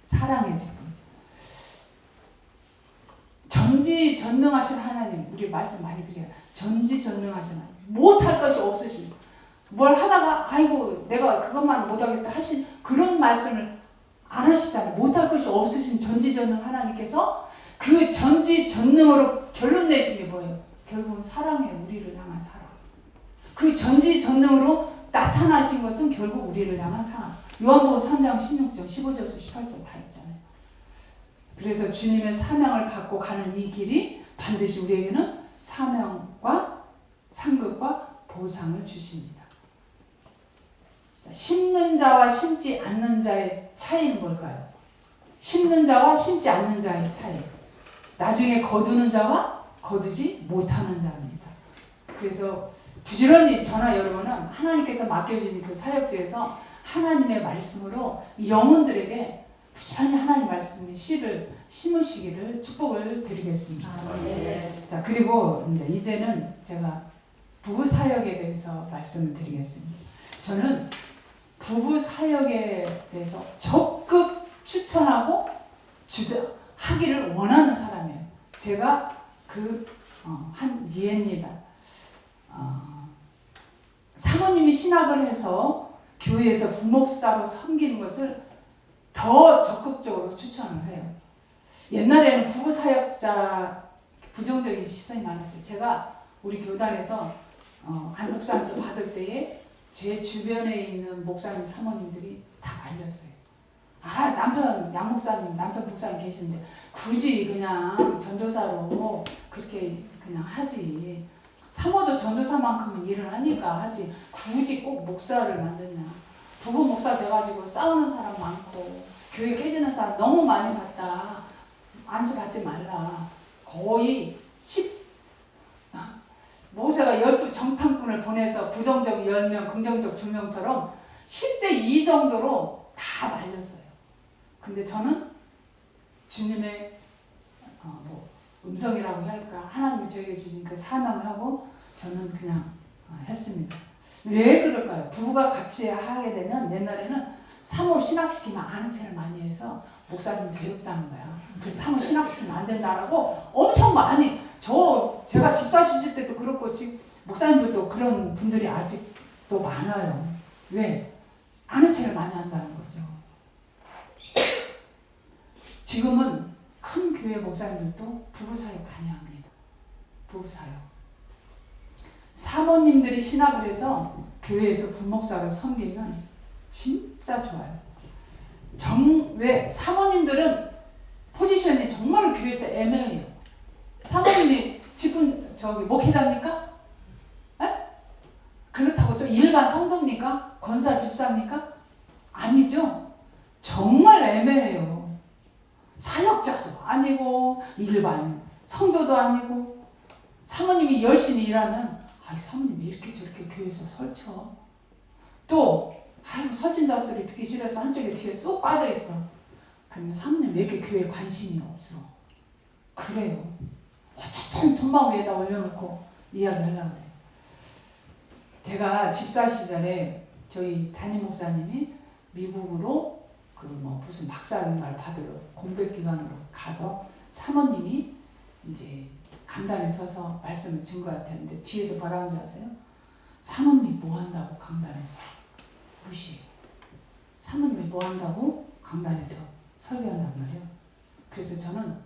사랑의 직분. 전지전능하신 하나님, 우리 말씀 많이 드려요. 전지전능하신 하나님, 못할 것이 없으신, 뭘 하다가 아이고 내가 그것만 못하겠다 하신 그런 말씀을 안 하시잖아요. 못할 것이 없으신 전지전능 하나님께서 그 전지전능으로 결론 내신 게 뭐예요? 결국은 사랑해, 우리를 향한 사랑. 그 전지전능으로 나타나신 것은 결국 우리를 향한 사랑. 요한복음 3장 16절, 15절에서 18절 다 있잖아요. 그래서 주님의 사명을 갖고 가는 이 길이 반드시 우리에게는 사명과 상급과 보상을 주십니다. 심는 자와 심지 않는 자의 차이는 뭘까요? 심는 자와 심지 않는 자의 차이. 나중에 거두는 자와 거두지 못하는 자입니다. 그래서 부지런히 저나 여러분은 하나님께서 맡겨주신 그 사역지에서 하나님의 말씀으로 영혼들에게 부지런히 하나님 말씀의 씨를 심으시기를 축복을 드리겠습니다. 자, 그리고 이제는 제가 부부 사역에 대해서 말씀을 드리겠습니다. 저는 부부 사역에 대해서 적극 추천하고 하기를 원하는 사람이에요. 제가 한 예입니다. 사모님이 신학을 해서 교회에서 부목사로 섬기는 것을 더 적극적으로 추천을 해요. 옛날에는 부부 사역자 부정적인 시선이 많았어요. 제가 우리 교단에서 한 목사님서 받을 때에 제 주변에 있는 목사님 사모님들이 다 말렸어요. 아, 남편 목사님 계시는데 굳이 그냥 전도사로 그렇게 그냥 하지. 사모도 전도사만큼은 일을 하니까 하지. 굳이 꼭 목사를 만드냐. 부부 목사 돼가지고 싸우는 사람 많고 교회 깨지는 사람 너무 많이 봤다. 안수 받지 말라. 거의 모세가 12 정탐꾼을 보내서 부정적 10명, 긍정적 2명처럼 10대 2 정도로 다 말렸어요. 근데 저는 주님의 음성이라고 할까, 하나님이 저에게 주신 그 사명을 하고 저는 그냥 했습니다. 왜 그럴까요? 부부가 같이 하게 되면 옛날에는 사모 신학시키면 아는 체를 많이 해서 목사님 괴롭다는 거야. 그래서 사모 신학시키면 안 된다라고 엄청 많이, 제가 집사 시실 때도 그렇고 지금 목사님들도 그런 분들이 아직도 많아요. 왜? 아는 체를 많이 한다는 거죠. 지금은 큰 교회 목사님들도 부부사역 많이 합니다. 부부사역. 사모님들이 신학을 해서 교회에서 부목사를 섬기면 진짜 좋아요. 왜? 사모님들은 포지션이 정말 교회에서 애매해요. 사모님이 목회자입니까? 에? 그렇다고 또 일반 성도입니까? 권사 집사입니까? 아니죠. 정말 애매해요. 사역자도 아니고 일반 성도도 아니고. 사모님이 열심히 일하면 사모님 왜 이렇게 저렇게 교회에서 설쳐. 또 설친다 소리 듣기 싫어서 한쪽에 뒤에 쏙 빠져있어. 그러면 사모님 왜 이렇게 교회에 관심이 없어. 그래요. 어쨌든 돈방 위에다 올려놓고 이야기하려고 그래요. 제가 집사 시절에 저희 담임 목사님이 미국으로 무슨 박사학위를 받으러 공백기관으로 가서 사모님이 이제 강단에 서서 말씀을 증거할 텐데 뒤에서 뭐라고 하는지 아세요? 사모님이 뭐 한다고 강단에서 무시해요. 사모님이 뭐 한다고 강단에서 설교한단 말이에요. 그래서 저는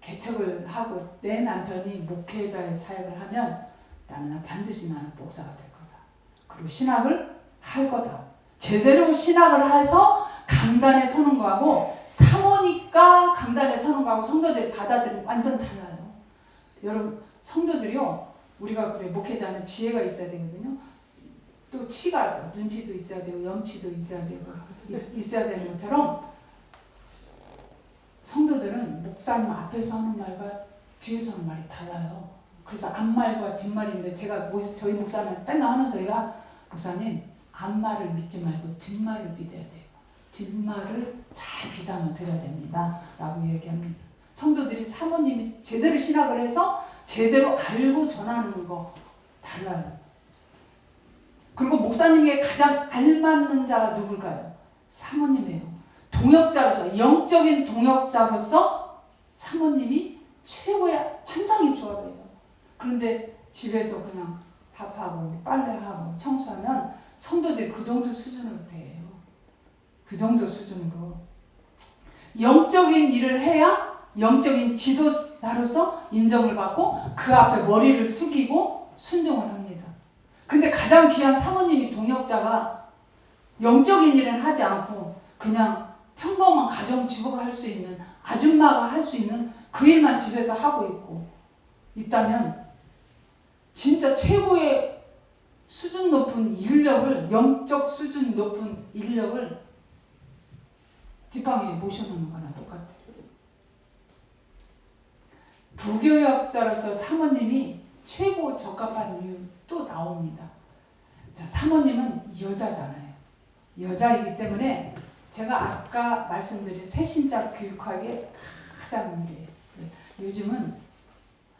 개척을 하고 내 남편이 목회자의 사역을 하면 나는 반드시 나는 목사가 될 거다. 그리고 신학을 할 거다. 제대로 신학을 해서 강단에 서는 거하고 사모니까 강단에 서는 거하고 성도들이 받아들이면 완전 달라요. 여러분 성도들이요. 우리가 그래 목회자는 지혜가 있어야 되거든요. 또 치가 눈치도 있어야 되고 염치도 있어야 되고 있어야 되는 것처럼 성도들은 목사님 앞에서 하는 말과 뒤에서 하는 말이 달라요. 그래서 앞말과 뒷말인데 제가 저희 목사님 맨날 하는 소리가 목사님 앞말을 믿지 말고 뒷말을 믿어야 돼요. 뒷말을 잘 귀담아 들어야 됩니다. 라고 얘기합니다. 성도들이 사모님이 제대로 신학을 해서 제대로 알고 전하는 거 달라요. 그리고 목사님에게 가장 알맞는 자가 누굴까요? 사모님이에요. 동역자로서, 영적인 동역자로서 사모님이 최고의 환상의 조합이에요. 그런데 집에서 그냥 밥하고 빨래하고 청소하면 성도들이 그 정도 수준으로 돼요. 그 정도 수준으로. 영적인 일을 해야 영적인 지도자로서 인정을 받고 그 앞에 머리를 숙이고 순종을 합니다. 근데 가장 귀한 사모님이 동역자가 영적인 일은 하지 않고 그냥 평범한 가정주부가 할 수 있는 아줌마가 할 수 있는 그 일만 집에서 하고 있고 있다면 진짜 최고의 수준 높은 인력을 영적 수준 높은 인력을 뒷방에 모셔놓는 거나 똑같아요. 부교역자로서 사모님이 최고 적합한 이유 또 나옵니다. 자, 사모님은 여자잖아요. 여자이기 때문에 제가 아까 말씀드린 새신자 교육하기에 가장 유리해요.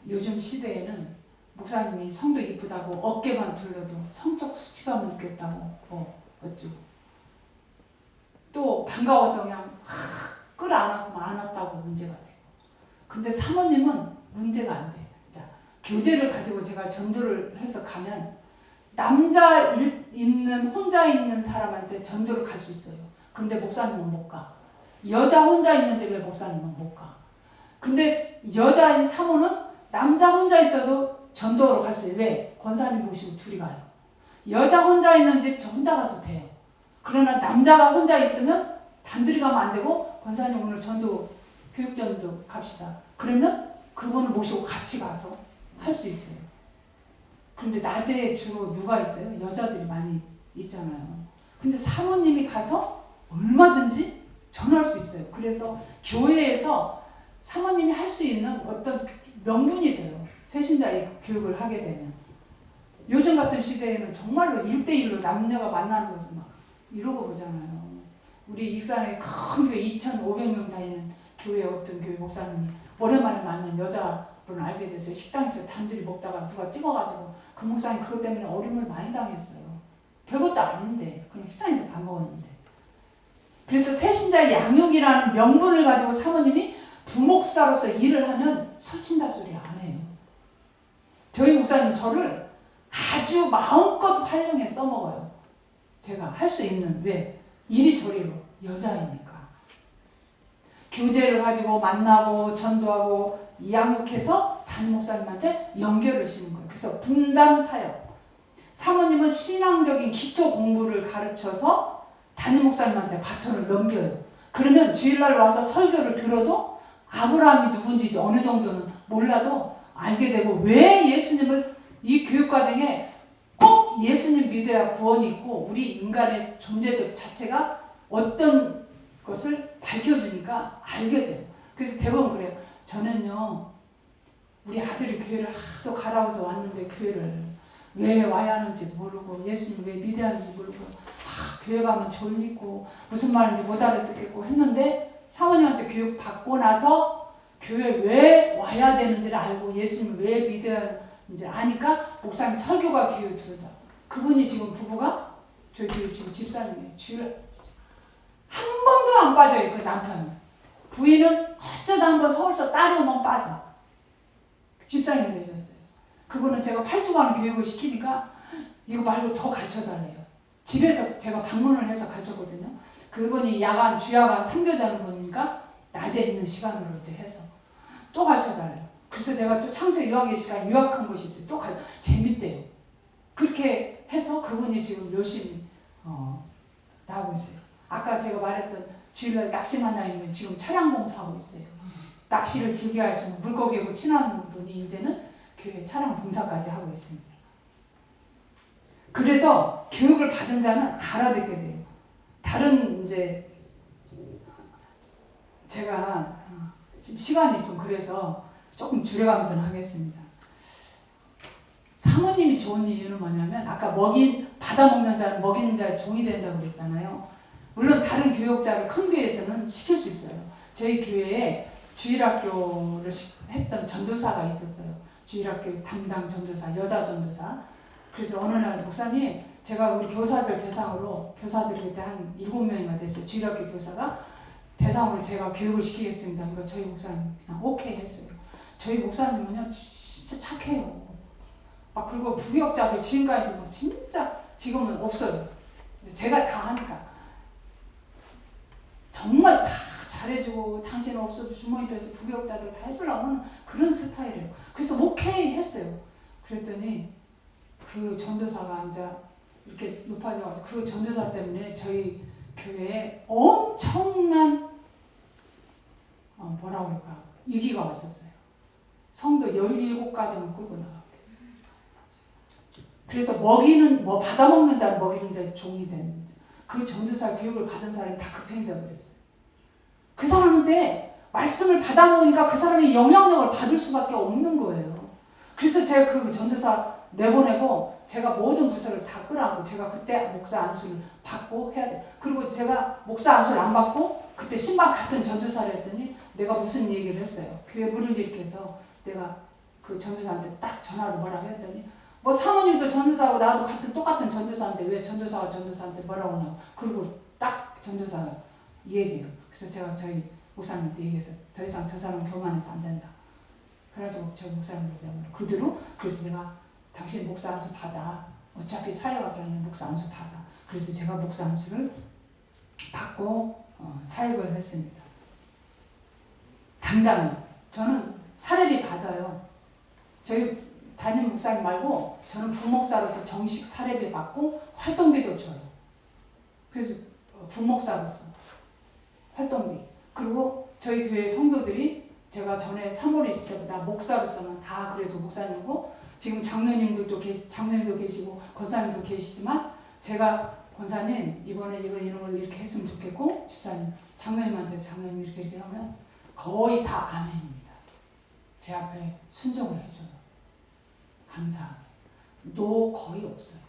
요즘 시대에는 목사님이 성도 이쁘다고 어깨만 둘러도 성적 수치감을 느꼈다고 어쩌고 또 반가워서 그냥 끌어안았으면 안았다고 문제가 돼요. 근데 사모님은 문제가 안 돼요. 자, 교제를 가지고 제가 전도를 해서 가면 혼자 있는 사람한테 전도를 갈 수 있어요. 근데 목사님은 못 가. 여자 혼자 있는 집에 목사님은 못 가. 근데 여자인 사모는 남자 혼자 있어도 전도로 갈 수 있어요. 왜? 권사님 모시고 둘이 가요. 여자 혼자 있는 집 저 혼자 가도 돼요. 그러나 남자가 혼자 있으면 단둘이 가면 안 되고 권사님 오늘 전도 교육전도 갑시다. 그러면 그분을 모시고 같이 가서 할 수 있어요. 그런데 낮에 주로 누가 있어요? 여자들이 많이 있잖아요. 근데 사모님이 가서 얼마든지 전할 수 있어요. 그래서 교회에서 사모님이 할 수 있는 어떤 명분이 돼요. 새신자의 교육을 하게 되면. 요즘 같은 시대에는 정말로 1대1로 남녀가 만나는 것을 막 이러고 보잖아요. 우리 익산에 큰 교회 2,500명 다니는 교회 어떤 교회 목사님이 오랜만에 만난 여자분을 알게 돼서 식당에서 단둘이 먹다가 누가 찍어가지고 그 목사님 그것 때문에 어려움을 많이 당했어요. 별것도 아닌데 그냥 식당에서 밥 먹었는데. 그래서 새신자의 양육이라는 명분을 가지고 사모님이 부목사로서 일을 하면 설친다 소리 안 해요. 저희 목사님 저를 아주 마음껏 활용해 써먹어요. 제가 할 수 있는 왜? 이리저리로 여자이니까. 교제를 가지고 만나고 전도하고 양육해서 담임 목사님한테 연결을 시는 거예요. 그래서 분담 사역. 사모님은 신앙적인 기초 공부를 가르쳐서 담임 목사님한테 바톤을 넘겨요. 그러면 주일날 와서 설교를 들어도 아브라함이 누군지 어느 정도는 몰라도 알게 되고 왜 예수님을 이 교육 과정에 꼭 예수님 믿어야 구원이 있고 우리 인간의 존재적 자체가 어떤 것을 밝혀주니까 알게 돼요. 그래서 대부분 그래요. 저는요 우리 아들이 교회를 하도 갈아서 왔는데 교회를 왜 와야 하는지 모르고 예수님 왜 믿어야 하는지 모르고 교회 가면 졸리고 무슨 말인지 못 알아듣겠고 했는데 사모님한테 교육 받고 나서 교회 왜 와야 되는지를 알고 예수님을 왜 믿어야 하는지 아니까 목사님 설교가 귀에 들다. 그분이 지금 부부가 저희 교회 지금 집사님이에요. 주일 한 번도 안 빠져요. 그 남편이. 부인은 어쩌다 한번 서울서 딸이 오면 빠져. 집사님이 되셨어요. 그분은 제가 8주간 교육을 시키니까 이거 말고 더 가르쳐달래요. 집에서 제가 방문을 해서 가르쳤거든요. 그분이 야간, 주야간 상교되는 분이니까 낮에 있는 시간으로 이제 해서. 또 가르쳐달래요. 그래서 내가 또 창세기 요한계시까지 유학한 곳이 있어요. 또 재밌대요. 그렇게 해서 그분이 지금 열심히 나오고 있어요. 아까 제가 말했던 주일날 낚시 만나면 지금 차량 봉사하고 있어요. 낚시를 즐겨 하시는 물고기하고 친한 분이 이제는 교회 차량 봉사까지 하고 있습니다. 그래서 교육을 받은 자는 알아듣게 돼요. 다른 이제 제가 지금 시간이 좀 그래서 조금 줄여가면서 하겠습니다. 사모님이 좋은 이유는 뭐냐면 아까 받아먹는 자는 먹이는 자의 종이 된다고 그랬잖아요. 물론 다른 교육자를 큰 교회에서는 시킬 수 있어요. 저희 교회에 주일학교를 했던 전도사가 있었어요. 주일학교 담당 전도사, 여자 전도사. 그래서 어느 날 목사님, 제가 우리 교사들 대상으로, 교사들이 그때 한 7명이나 됐어요. 주일학교 교사가 대상으로 제가 교육을 시키겠습니다. 그러니까 저희 목사님 그냥 오케이 했어요. 저희 목사님은요 진짜 착해요. 막 그리고 부역자들 지금까지도 뭐 진짜 지금은 없어요. 이제 제가 다 하니까 정말 다 잘해주고 당신은 없어도 주머니 펴서 부역자들 다 해주려고 하는 그런 스타일이에요. 그래서 오케이 했어요. 그랬더니 그 전도사가 이제 이렇게 높아져가지고 그 전도사 때문에 저희 교회에 엄청난 뭐라 그럴까 위기가 왔었어요. 성도 17가정을 끌고 나가고 그래서 받아먹는 자는 먹이는 자의 종이 되는 그 전도사 교육을 받은 사람이 다 급행이 되어버렸어요. 그 사람한테 말씀을 받아먹으니까 그 사람이 영향력을 받을 수밖에 없는 거예요. 그래서 제가 그 전도사 내보내고 제가 모든 부서를 다 끌어안고 제가 그때 목사 안수를 받고 해야 돼. 그리고 제가 목사 안수를 안 받고 그때 신방 같은 전도사를 했더니 내가 무슨 얘기를 했어요. 교회 물을 일으켜서 내가 그 전도사한테 딱 전화로 뭐라고 했더니 뭐 사모님도 전도사하고 나도 똑같은 전도사인데 왜 전도사가 전도사한테 뭐라고 하냐고. 그리고 딱 전도사가 얘기해요. 그래서 제가 저희 목사님한테 얘기해서 더 이상 저 사람 교만해서 안 된다. 그래가지고 저희 목사님한테 그대로 그래서 내가 당신 목사 안수 받아. 어차피 사역하기 아니라 목사 안수 받아. 그래서 제가 목사 안수를 받고 사역을 했습니다. 당당히. 저는 사례비 받아요. 저희 담임 목사님 말고 저는 부목사로서 정식 사례비 받고 활동비도 줘요. 그래서 부목사로서 활동비. 그리고 저희 교회 성도들이 제가 전에 3월에 있을 때보다 목사로서는 다 그래도 목사님이고 지금 장로님도 계시고 권사님도 계시지만 제가 권사님 이번에 이걸 이렇게 했으면 좋겠고 집사님 장로님한테 장로님 이렇게 하면 거의 다 아멘입니다. 제 앞에 순종을 해줘요. 감사하게. 노 거의 없어요.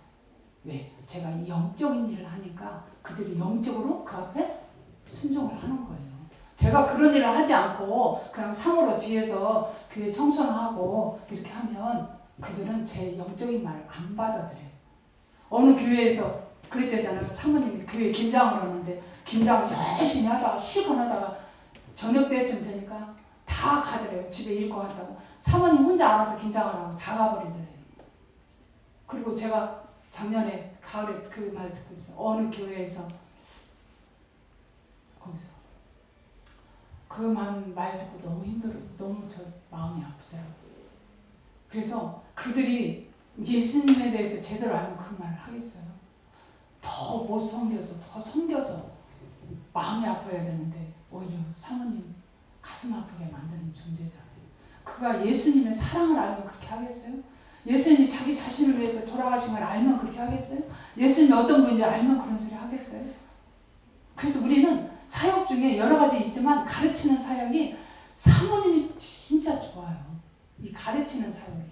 왜? 제가 영적인 일을 하니까 그들이 영적으로 그 앞에 순종을 하는 거예요. 제가 그런 일을 하지 않고 그냥 상으로 뒤에서 교회 청소를 하고 이렇게 하면 그들은 제 영적인 말을 안 받아들여요. 어느 교회에서 그랬대잖아요. 사모님이 교회 김장을 하는데 김장을 열심히 하다가 시간하다가 저녁 때쯤 되니까 다 가더래요. 집에 읽고 한다고. 사모님 혼자 알아서 김장을 하고 다 가버리더래요. 그리고 제가 작년에 가을에 그 말 듣고 있어요. 어느 교회에서 거기서 그 말 듣고 너무 힘들어요. 너무 저 마음이 아프더라고요. 그래서 그들이 예수님에 대해서 제대로 알면 그 말을 하겠어요. 더 못 섬겨서 더 섬겨서 마음이 아파야 되는데 오히려 사모님 가슴 아프게 만드는 존재잖아요. 그가 예수님의 사랑을 알면 그렇게 하겠어요? 예수님이 자기 자신을 위해서 돌아가신 걸 알면 그렇게 하겠어요? 예수님이 어떤 분인지 알면 그런 소리 하겠어요? 그래서 우리는 사역 중에 여러 가지 있지만 가르치는 사역이 사모님이 진짜 좋아요. 이 가르치는 사역이.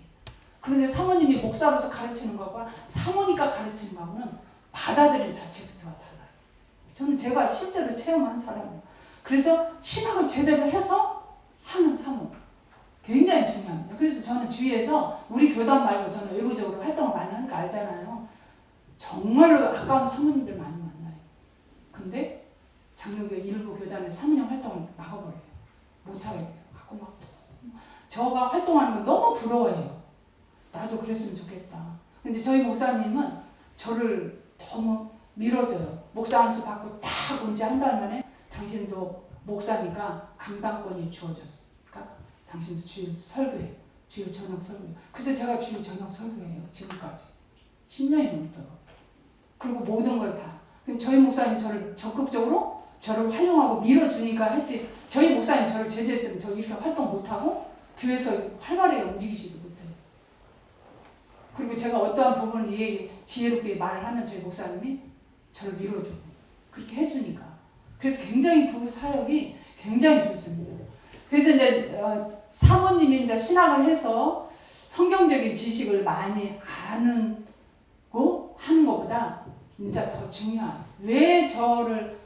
그런데 사모님이 목사로서 가르치는 것과 사모니까 가르치는 것은 받아들이는 자체부터가 달라요. 저는 제가 실제로 체험한 사람이에요. 그래서 신학을 제대로 해서 하는 사모. 굉장히 중요합니다. 그래서 저는 주위에서 우리 교단 말고 저는 외부적으로 활동을 많이 하는 거 알잖아요. 정말로 아까운 사모님들 많이 만나요. 근데 장로교 일부 교단의 사모님 활동을 막아버려요. 못하게 돼요. 갖고 막 저가 활동하는 거 너무 부러워해요. 나도 그랬으면 좋겠다. 근데 저희 목사님은 저를 너무 밀어줘요. 목사 안수 받고 딱 온 지 한 달 만에 당신도 목사니까 강당권이 주어졌으니까 당신도 주일 설교해. 주일 저녁 설교해. 그래서 제가 주일 저녁 설교해요. 지금까지. 10년이 넘도록. 그리고 모든 걸 다. 저희 목사님 저를 적극적으로 저를 활용하고 밀어주니까 했지. 저희 목사님 저를 제재했으면 저 이렇게 활동 못하고 교회에서 활발하게 움직이지도 못해요. 그리고 제가 어떠한 부분을 지혜롭게 말을 하면 저희 목사님이 저를 밀어주고 그렇게 해주니까. 그래서 굉장히 부부 사역이 굉장히 좋습니다. 그래서 이제 사모님이 이제 신학을 해서 성경적인 지식을 많이 아는 거 하는 것보다 진짜 더 중요한 왜 저를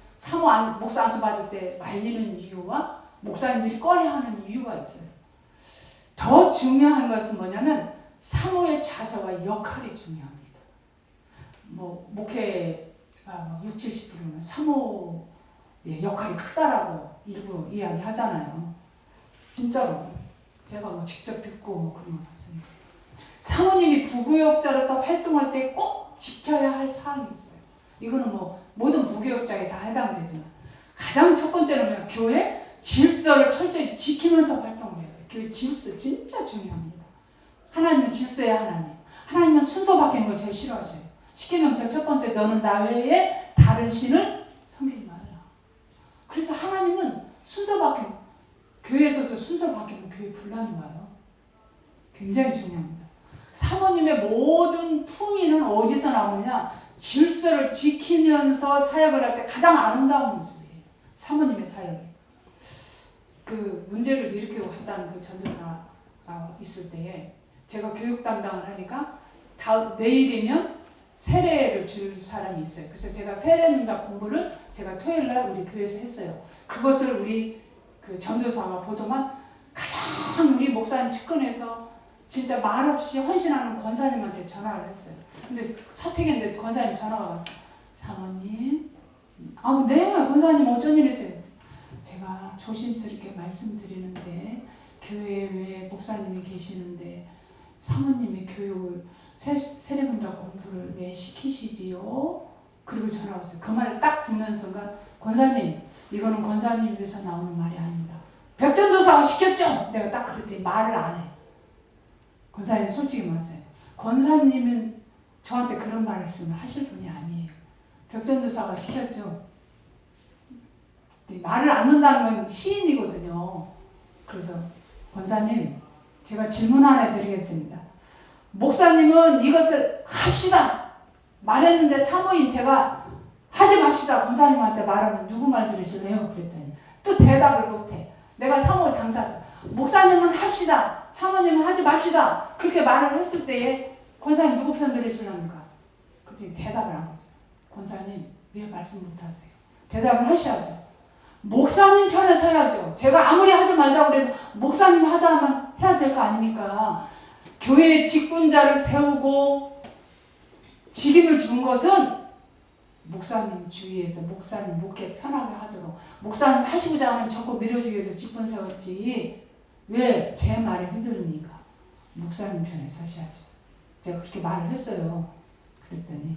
목사 안수 받을 때 말리는 이유와 목사님들이 꺼려하는 이유가 있어요. 더 중요한 것은 뭐냐면 사모의 자세와 역할이 중요합니다. 목회가 60-70%면 사모의 역할이 크다라고 일부 이야기하잖아요. 진짜로 제가 직접 듣고 그런 거 봤습니다. 사모님이 부교역자로서 활동할 때 꼭 지켜야 할 사항이 있어요. 이거는 모든 부교역자에 다 해당되지만 가장 첫 번째는 교회 질서를 철저히 지키면서 활동을 해야 돼요. 교회 질서 진짜 중요합니다. 하나님은 질서의 하나님. 하나님은 순서 바뀌는 걸 제일 싫어하세요. 십계명절 첫 번째 너는 나 외에 다른 신을 섬기지 말라. 그래서 하나님은 순서 바뀌는 교회에서도 순서 바뀌면 교회 분란이 와요. 굉장히 중요합니다. 사모님의 모든 품위는 어디서 나오느냐? 질서를 지키면서 사역을 할 때 가장 아름다운 모습이에요. 사모님의 사역이. 그 문제를 일으키고 갔다는 그 전도사가 있을 때에 제가 교육 담당을 하니까 내일이면 세례를 줄 사람이 있어요. 그래서 제가 세례문답 공부를 제가 토요일날 우리 교회에서 했어요. 그것을 우리 그 전도사가 보더만 가장 우리 목사님 측근에서 진짜 말없이 헌신하는 권사님한테 전화를 했어요. 근데 사택인데 권사님 전화가 왔어요. 사모님, 네, 권사님 어쩐 일이세요? 제가 조심스럽게 말씀드리는데 교회에 왜 목사님이 계시는데 사모님이 교육을 세례문답 공부를 왜 시키시지요? 그리고 전화 왔어요. 그 말을 딱 듣는 순간 권사님, 이거는 권사님 위해서 나오는 말이 아닙니다. 백전도사가 시켰죠? 내가 딱 그랬더니 말을 안 해. 권사님 솔직히 말하세요. 권사님은 저한테 그런 말을 했으면 하실 분이 아니에요. 백전도사가 시켰죠. 말을 안 듣는다는 건 시인이거든요. 그래서 권사님, 제가 질문 하나 드리겠습니다. 목사님은 이것을 합시다 말했는데 사모인 제가 하지 맙시다 권사님한테 말하면 누구 말 들으실래요? 그랬더니 또 대답을 못해. 내가 사모의 당사자. 목사님은 합시다, 사모님은 하지 맙시다 그렇게 말을 했을 때에 권사님 누구 편 들으시랍니까? 그때 대답을 안 했어요. 권사님 왜 말씀 못하세요? 대답을 하셔야죠. 목사님 편에 서야죠. 제가 아무리 하지 말자고 그래도 목사님 하자 하면 해야 될 거 아닙니까? 교회의 직분자를 세우고 직임을 준 것은 목사님 주위에서 목사님 목회 편하게 하도록 목사님 하시고자 하면 자꾸 밀어주기 위해서 직분 세웠지 왜 제 말에 휘둘립니까? 목사님 편에 서셔야죠. 제가 그렇게 말을 했어요. 그랬더니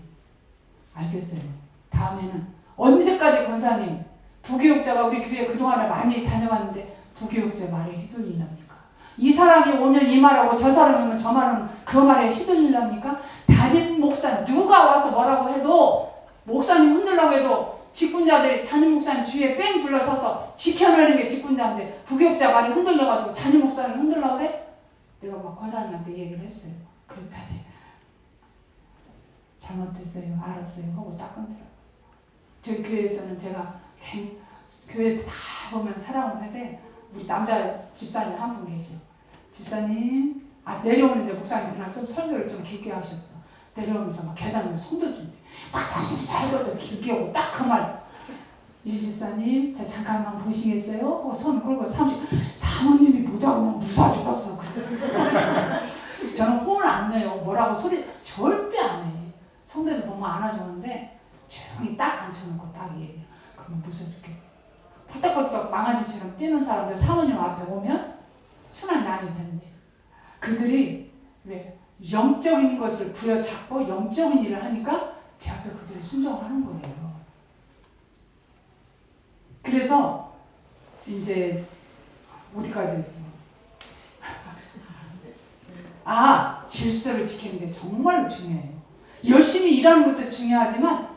알겠어요. 다음에는 언제까지 권사님 부교육자가 우리 교회 그동안에 많이 다녀봤는데 부교육자 말에 휘둘리랍니까? 이 사람이 오면 이 말하고 저 사람이 오면 저 말하면 그 말에 휘둘리랍니까? 담임 목사 누가 와서 뭐라고 해도 목사님 흔들라고 해도 직분자들이 담임 목사님 주위에 뺑 둘러서서 지켜내는 게 직분자인데 부교육자 말이 흔들려가지고 담임 목사님 흔들라고 그래? 내가 막 권사님한테 얘기를 했어요. 그랬더니 잘못했어요. 알았어요. 하고 딱 끊더라고요. 저희 교회에서는 제가 교회 다 보면 사랑을 하되 우리 남자 집사님 한 분 계셔. 집사님 내려오는데 목사님 그날 좀 설교를 좀 길게 하셨어. 내려오면서 막 계단으로 손도 준대. 박사님 설교도 길게 오고 딱 그 말. 이 집사님 저 잠깐만 보시겠어요? 손 걸고 사모님이 모자 오면 무사 죽었어. 저는 혼을 안 내요. 뭐라고 소리 절대 안 해. 성대도 보면 안아주는데 조용히 딱 앉혀놓고 딱 얘기해. 그러면 무서워 죽겠고. 펄떡펄떡 망아지처럼 뛰는 사람들 사모님 앞에 오면 순한 양이 되는데 그들이 왜 영적인 것을 부여잡고 영적인 일을 하니까 제 앞에 그들이 순종하는 거예요. 그래서 이제 어디까지 했어? 질서를 지키는 게 정말 중요해요. 열심히 일하는 것도 중요하지만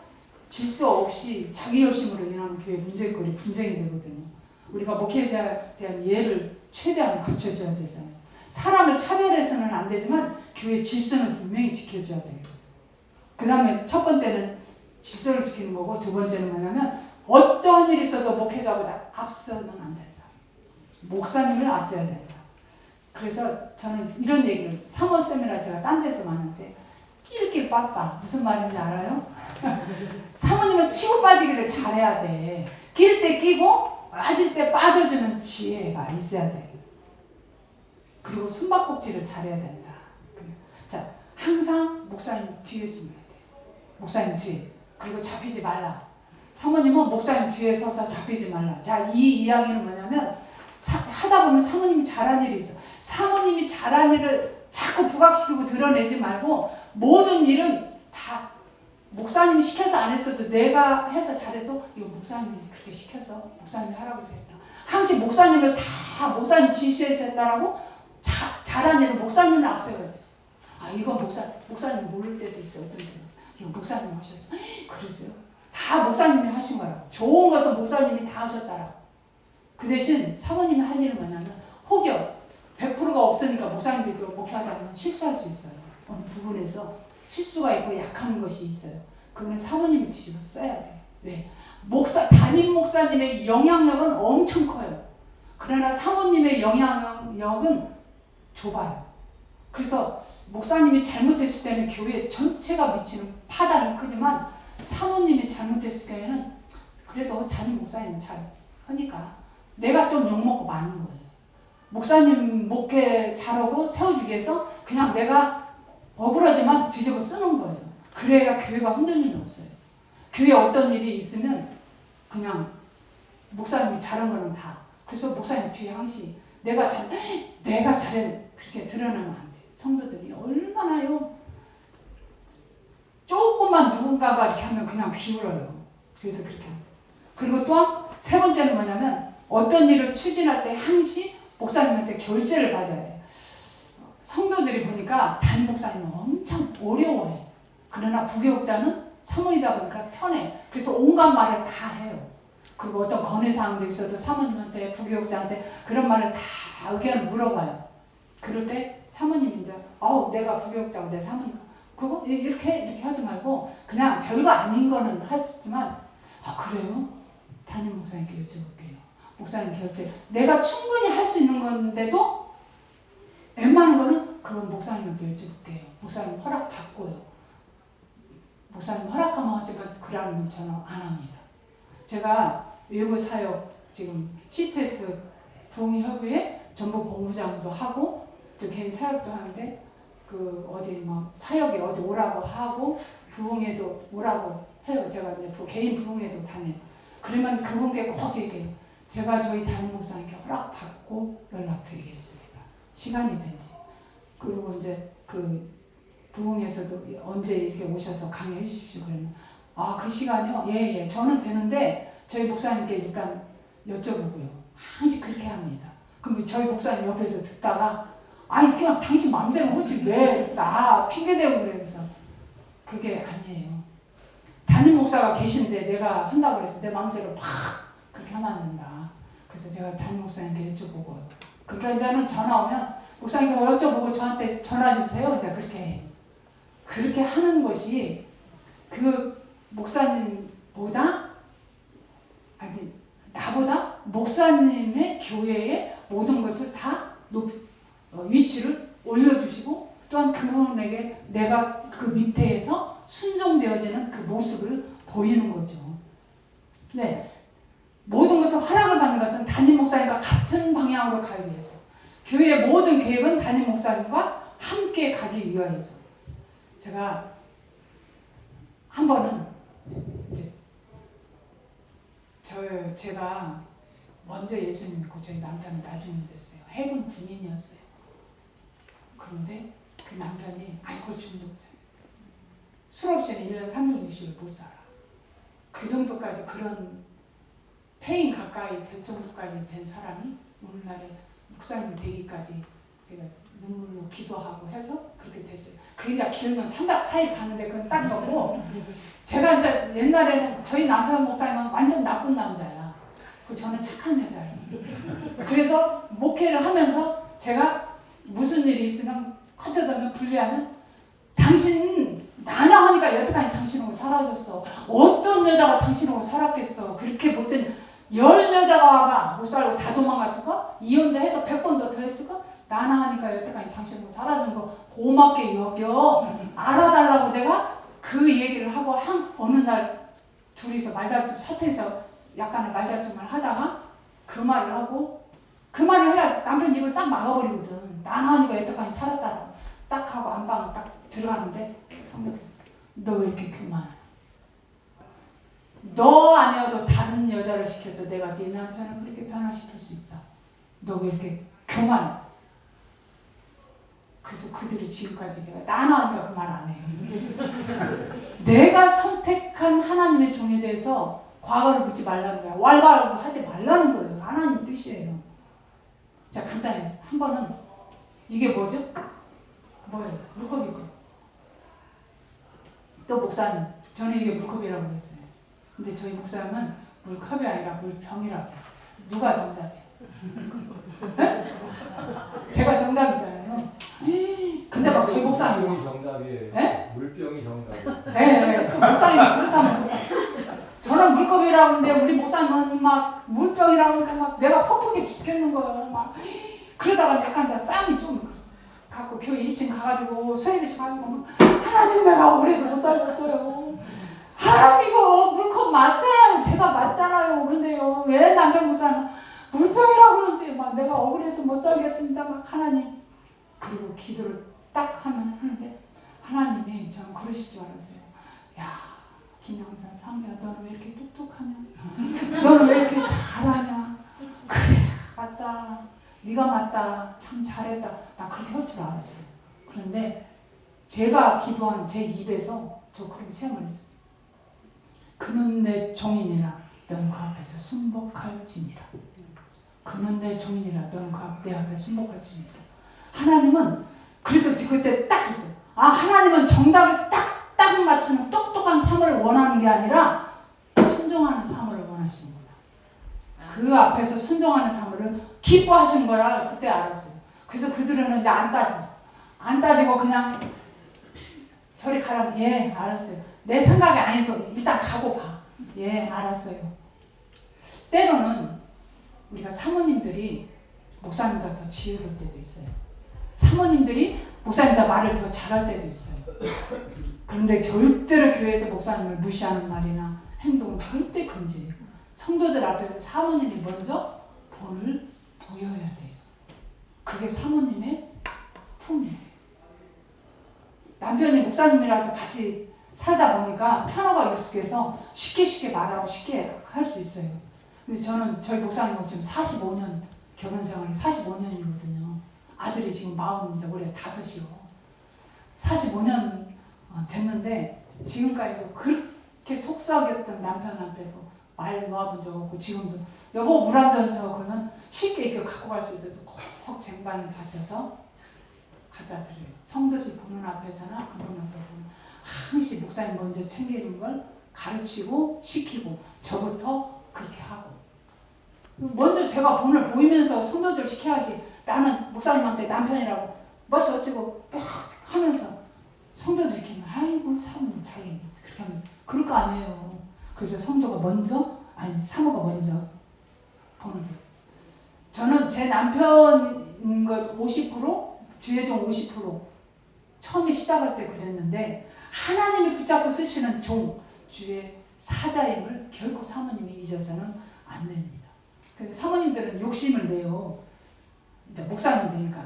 질서 없이 자기 열심으로 인하면 교회 문제거리, 분쟁이 되거든요. 우리가 목회자에 대한 예를 최대한 갖춰줘야 되잖아요. 사람을 차별해서는 안 되지만 교회 질서는 분명히 지켜줘야 돼요. 그 다음에 첫 번째는 질서를 지키는 거고, 두 번째는 뭐냐면 어떠한 일이 있어도 목회자보다 앞서면 안 된다. 목사님을 앞서야 된다. 그래서 저는 이런 얘기를 사모 세미나 제가 딴 데서 많은데 낄낄 빠빠 무슨 말인지 알아요? 사모님은 치고 빠지기를 잘해야 돼. 낄 때 끼고 빠질 때 빠져주는 지혜가 있어야 돼. 그리고 숨바꼭질을 잘해야 된다. 자, 항상 목사님 뒤에 숨어야 돼. 목사님 뒤에. 그리고 잡히지 말라. 사모님은 목사님 뒤에 서서 잡히지 말라. 자, 이 이야기는 뭐냐면 하다 보면 사모님이 잘한 일이 있어. 사모님이 잘한 일을 자꾸 부각시키고 드러내지 말고 모든 일은 다 목사님이 시켜서 안 했어도 내가 해서 잘해도 이거 목사님이 그렇게 시켜서 목사님이 하라고 해서 했다. 항상 목사님을 다 목사님 지시해서 했다라고 잘한 일은 목사님을 앞세워야 돼. 이건 목사님 모를 때도 있어. 어떤 때는 이거 목사님이 하셨어. 그러세요? 다 목사님이 하신 거라고. 좋은 것은 목사님이 다 하셨다라고. 그 대신 사모님이 할 일은 뭐냐면 혹여 100%가 없으니까 목사님들도 목회하다 보면 실수할 수 있어요. 어느 부분에서 실수가 있고 약한 것이 있어요. 그거는 사모님이 뒤집어 써야 돼요. 네. 담임 목사님의 영향력은 엄청 커요. 그러나 사모님의 영향력은 좁아요. 그래서 목사님이 잘못했을 때는 교회 전체가 미치는 파장이 크지만 사모님이 잘못했을 때는 그래도 담임 목사님은 잘 하니까 내가 좀 욕먹고 마는 거예요. 목사님 목회 잘하고 세워주기 위해서 그냥 내가 억울하지만 뒤집어 쓰는 거예요. 그래야 교회가 흔들림이 없어요. 교회에 어떤 일이 있으면 그냥 목사님이 잘한 거는 다. 그래서 목사님 뒤에 항시 내가 잘해 그렇게 드러나면 안 돼. 성도들이 얼마나요? 조금만 누군가가 이렇게 하면 그냥 기울어요. 그래서 그렇게 합니다. 그리고 또한 세 번째는 뭐냐면 어떤 일을 추진할 때 항시 목사님한테 결재를 받아야 돼요. 성도들이 보니까 담임 목사님은 엄청 어려워해. 그러나 부교육자는 사모이다 보니까 편해. 그래서 온갖 말을 다 해요. 그리고 어떤 건의사항도 있어도 사모님한테 부교육자한테 그런 말을 다 의견을 물어봐요. 그럴 때 사모님이 이제 내가 부교육자고 내 사모님 그거 이렇게 하지 말고 그냥 별거 아닌 거는 하지만 그래요? 담임 목사님께 여쭤볼게요. 목사님 결제 내가 충분히 할 수 있는 건데도 웬만한 거는 그건 목사님한테 여쭤볼게요. 목사님 허락 받고요. 목사님 허락하면 하지만 그러면 저는 안 합니다. 제가 외부 사역 지금 CTS 부흥협의회 전부 본부장도 하고 저 개인 사역도 하는데 어디 사역에 어디 오라고 하고 부흥회도 오라고 해요. 제가 이제 개인 부흥회도 다녀요. 그러면 그분께 꼭 얘기해요. 제가 저희 담임 목사님께 허락받고 연락드리겠습니다. 시간이 된지. 그리고 이제 부흥에서도 언제 이렇게 오셔서 강의해 주십시오. 그러면 그 시간이요? 예. 저는 되는데 저희 목사님께 일단 여쭤보고요. 항상 그렇게 합니다. 그럼 저희 목사님 옆에서 듣다가 그냥 당신 마음대로 하지 왜 나 핑계대고 그래. 그래서 그게 아니에요. 담임 목사가 계신데 내가 한다고 그래서 내 마음대로 막 그렇게 하면 안 된다. 그래서 제가 담임 목사님께 여쭤보고 그러니까 이제는 전화 오면 목사님께 여쭤보고 저한테 전화 주세요. 이제 그렇게 해요. 그렇게 하는 것이 그 목사님보다 나보다 목사님의 교회의 모든 것을 다 위치를 올려주시고 또한 그분에게 내가 그 밑에에서 순종되어지는 그 모습을 보이는 거죠. 네. 모든 것을 허락을 받는 것은 담임 목사님과 같은 방향으로 가기 위해서 교회의 모든 계획은 담임 목사님과 함께 가기 위하여서 제가 한 번은 이제 제가 먼저 예수님 믿고 저희 남편은 나중에 됐어요. 해군 군인이었어요. 그런데 그 남편이 알코올 중독자예요. 술 없이는 1년 360일 못 살아. 그 정도까지 그런 폐인 가까이 될 정도까지 된 사람이 오늘날에 목사님 되기까지 제가 눈물로 기도하고 해서 그렇게 됐어요. 그게 이제 길면 3박 4일 가는데 그건 딱 적고 제가 이제 옛날에는 저희 남편 목사님은 완전 나쁜 남자야. 저는 착한 여자예요. 그래서 목회를 하면서 제가 무슨 일이 있으면 커트되면 분리하면 당신 나나 하니까 여태까지 당신하고 살아줬어. 어떤 여자가 당신하고 살았겠어. 그렇게 못된 10여자가 못 살고 다 도망갔을까? 이혼도 해도 100번도 더 했을까? 나나 하니까 여태까지 당신하고 살아준 거 고맙게 여겨. 알아달라고 내가 그 얘기를 하고 어느 날 둘이서 말다툼 사태에서 약간의 말다툼을 하다가 그 말을 하고 그 말을 해야 남편 입을 싹 막아버리거든. 나나 하니까 여태까지 살았다. 딱 하고 안방을 딱 들어가는데 성격이 너 왜 이렇게 교만해? 너 아니어도 다른 여자를 시켜서 내가 네 남편을 그렇게 변화시킬 수 있어. 너 왜 이렇게 교만해? 그래서 그들이 지금까지 제가 나나 하니까 그 말 안 해요. 내가 선택한 하나님의 종에 대해서 과거를 묻지 말라는 거야. 왈가왈부 하지 말라는 거예요. 하나님 뜻이에요. 자, 간단히 한 번은 이게 뭐죠? 뭐예요? 물컵이죠. 또 목사님, 저는 이게 물컵이라고 그랬어요. 근데 저희 목사님은 물컵이 아니라 물병이라고 해요. 누가 정답이에요? 네? 제가 정답이잖아요. 근데 막 저희 목사님 물병이 정답이에요. 네? 물병이 정답이에요. 네, 그 목사님이 그렇다면 저는 물컵이라고 하는데 우리 목사님은 막 물병이라고 하니까 막 내가 퍽퍽해 죽겠는 거예요. 막 그러다가 약간 싸움이 좀 갖고 교회 1층 가가지고 소혜리씨 가지고 하나님 내가 오래서 못 살겠어요. 하나님 이거 물컵 맞잖아요. 제가 맞잖아요. 근데요 왜 남편 목사는 물병이라고 그러지? 막 내가 억울해서 못 살겠습니다. 막 하나님 그리고 기도를 딱 하는데 하나님이 저는 그러실 줄 알았어요. 야 김영선 상미야 너는 왜 이렇게 똑똑하냐? 너는 왜 이렇게 잘하냐? 그래 맞다. 네가 맞다. 참 잘했다. 나 그렇게 할 줄 알았어요. 그런데 제가 기도하는 제 입에서 저 그런 체험을 했어요. 그는 내 종이니라 너는 그 앞에서 순복할지니라. 그는 내 종이니라 너는 내 앞에 순복할지니라. 하나님은 그래서 그때 딱 했어요. 아 하나님은 정답을 딱 맞추는 똑똑한 삶을 원하는 게 아니라 순종하는 삶을 원하시는 거다. 그 앞에서 순종하는 삶을 기뻐하시는 거라 그때 알았어요. 그래서 그들은 이제 안 따지고 그냥 저리 가라면 예 알았어요. 내 생각이 아니도 일단 가고 봐. 예 알았어요. 때로는 우리가 사모님들이 목사님보다 더 지혜로울 때도 있어요. 사모님들이 목사님보다 말을 더 잘할 때도 있어요. 그런데 절대로 교회에서 목사님을 무시하는 말이나 행동은 절대 금지예요. 성도들 앞에서 사모님이 먼저 본을 보여야 돼요. 그게 사모님의 품이에요. 남편이 목사님이라서 같이 살다 보니까 편어가 익숙해서 쉽게 말하고 쉽게 할 수 있어요. 근데 저는 저희 목사님은 지금 45년 결혼 생활이 45년이거든요. 아들이 지금 40, 이제 올해 5이고 45년 됐는데 지금까지도 그렇게 속삭였던 남편한테도 말 놓아본 적 없고 지금도 여보 물 한 잔 줘 그러면 쉽게 이렇게 갖고 갈 수 있어도 꼭 쟁반에 받쳐서 갖다 드려요. 성도들 보는 앞에서나 그분 앞에서는 항상 목사님 먼저 챙기는 걸 가르치고 시키고 저부터 그렇게 하고 먼저 제가 본을 보이면서 성도들 시켜야지. 나는 목사님한테 남편이라고 멋이 어쩌고 막 하면서 성도들 시키면 아이고 사모님 자기 그렇게 하면 그럴 거 아니에요. 그래서 성도가 먼저 사모가 먼저 보는 거예요. 저는 제 남편 것 50% 주의종 50% 처음에 시작할 때 그랬는데 하나님이 붙잡고 쓰시는 종 주의 사자임을 결코 사모님이 잊어서는 안 됩니다. 그래서 사모님들은 욕심을 내요. 이제 목사님 되니까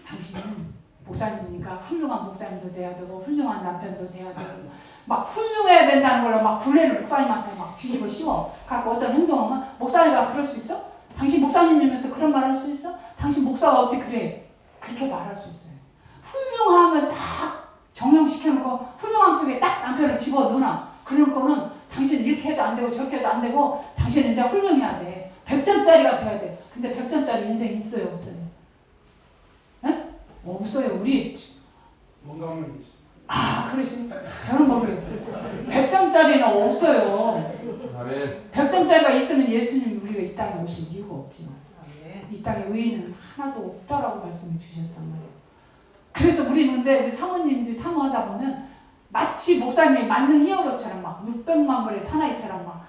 당신은 목사님이니까 훌륭한 목사님도 돼야 되고 훌륭한 남편도 돼야 되고 막 훌륭해야 된다는 걸로 막 굴레를 목사님한테 막 뒤집어 씌워 갖고 어떤 행동하면 목사님가 그럴 수 있어? 당신 목사님이면서 그런 말 할 수 있어? 당신 목사가 어찌 그래? 그렇게 말할 수 있어요. 훌륭함을 딱 정형시켜놓고 훌륭함 속에 딱 남편을 집어넣으나 그럴 거는 당신 이렇게 해도 안 되고 저렇게 해도 안 되고 당신은 이제 훌륭해야 돼. 100점짜리가 돼야 돼. 근데 100점짜리 인생 있어요 없어요? 네? 없어요. 우리 뭔가는 그러시니까 저는 모르겠어요. 100점짜리는 없어요. 아멘. 100점짜리가 있으면 예수님 우리가 이 땅에 오실 이유가 없지요. 이 땅에 의인은 하나도 없다라고 말씀해 주셨단 말이에요. 그래서 우리는 근데 우리 사모님들이 사모하다 보면 마치 목사님이 만능 히어로처럼 막 600만 불의 사나이처럼 막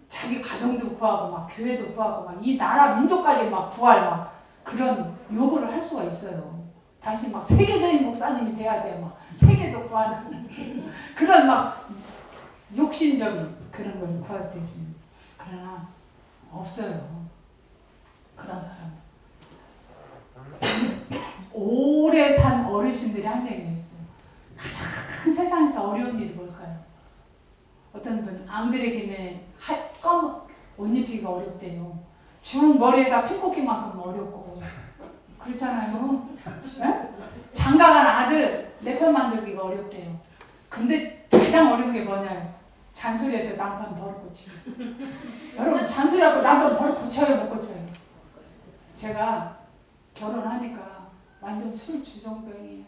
자기 가정도 구하고 막 교회도 구하고 막 이 나라 민족까지 막 구할 막 그런 요구를 할 수가 있어요. 당신 막 세계적인 목사님이 돼야 돼 막 세계도 구하는 그런 막 욕심적인 그런 걸 구할 때 있습니다. 그러나 없어요. 그런 사람. 오래 산 어르신들이 한 얘기가 있어요. 가장 세상에서 어려운 일이 뭘까요? 어떤 분 앙드레 김에 옷 입히기가 어렵대요. 중 머리에다 핀 꽂기만큼 어렵고 그렇잖아요. 네? 장가간 아들 내 편 만들기가 어렵대요. 근데 가장 어려운 게 뭐냐요? 잔소리해서 남편 버릇 고치기. 여러분 잔소리하고 남편 버릇 고쳐요 못 고쳐요? 제가 결혼하니까 완전 술 주정뱅이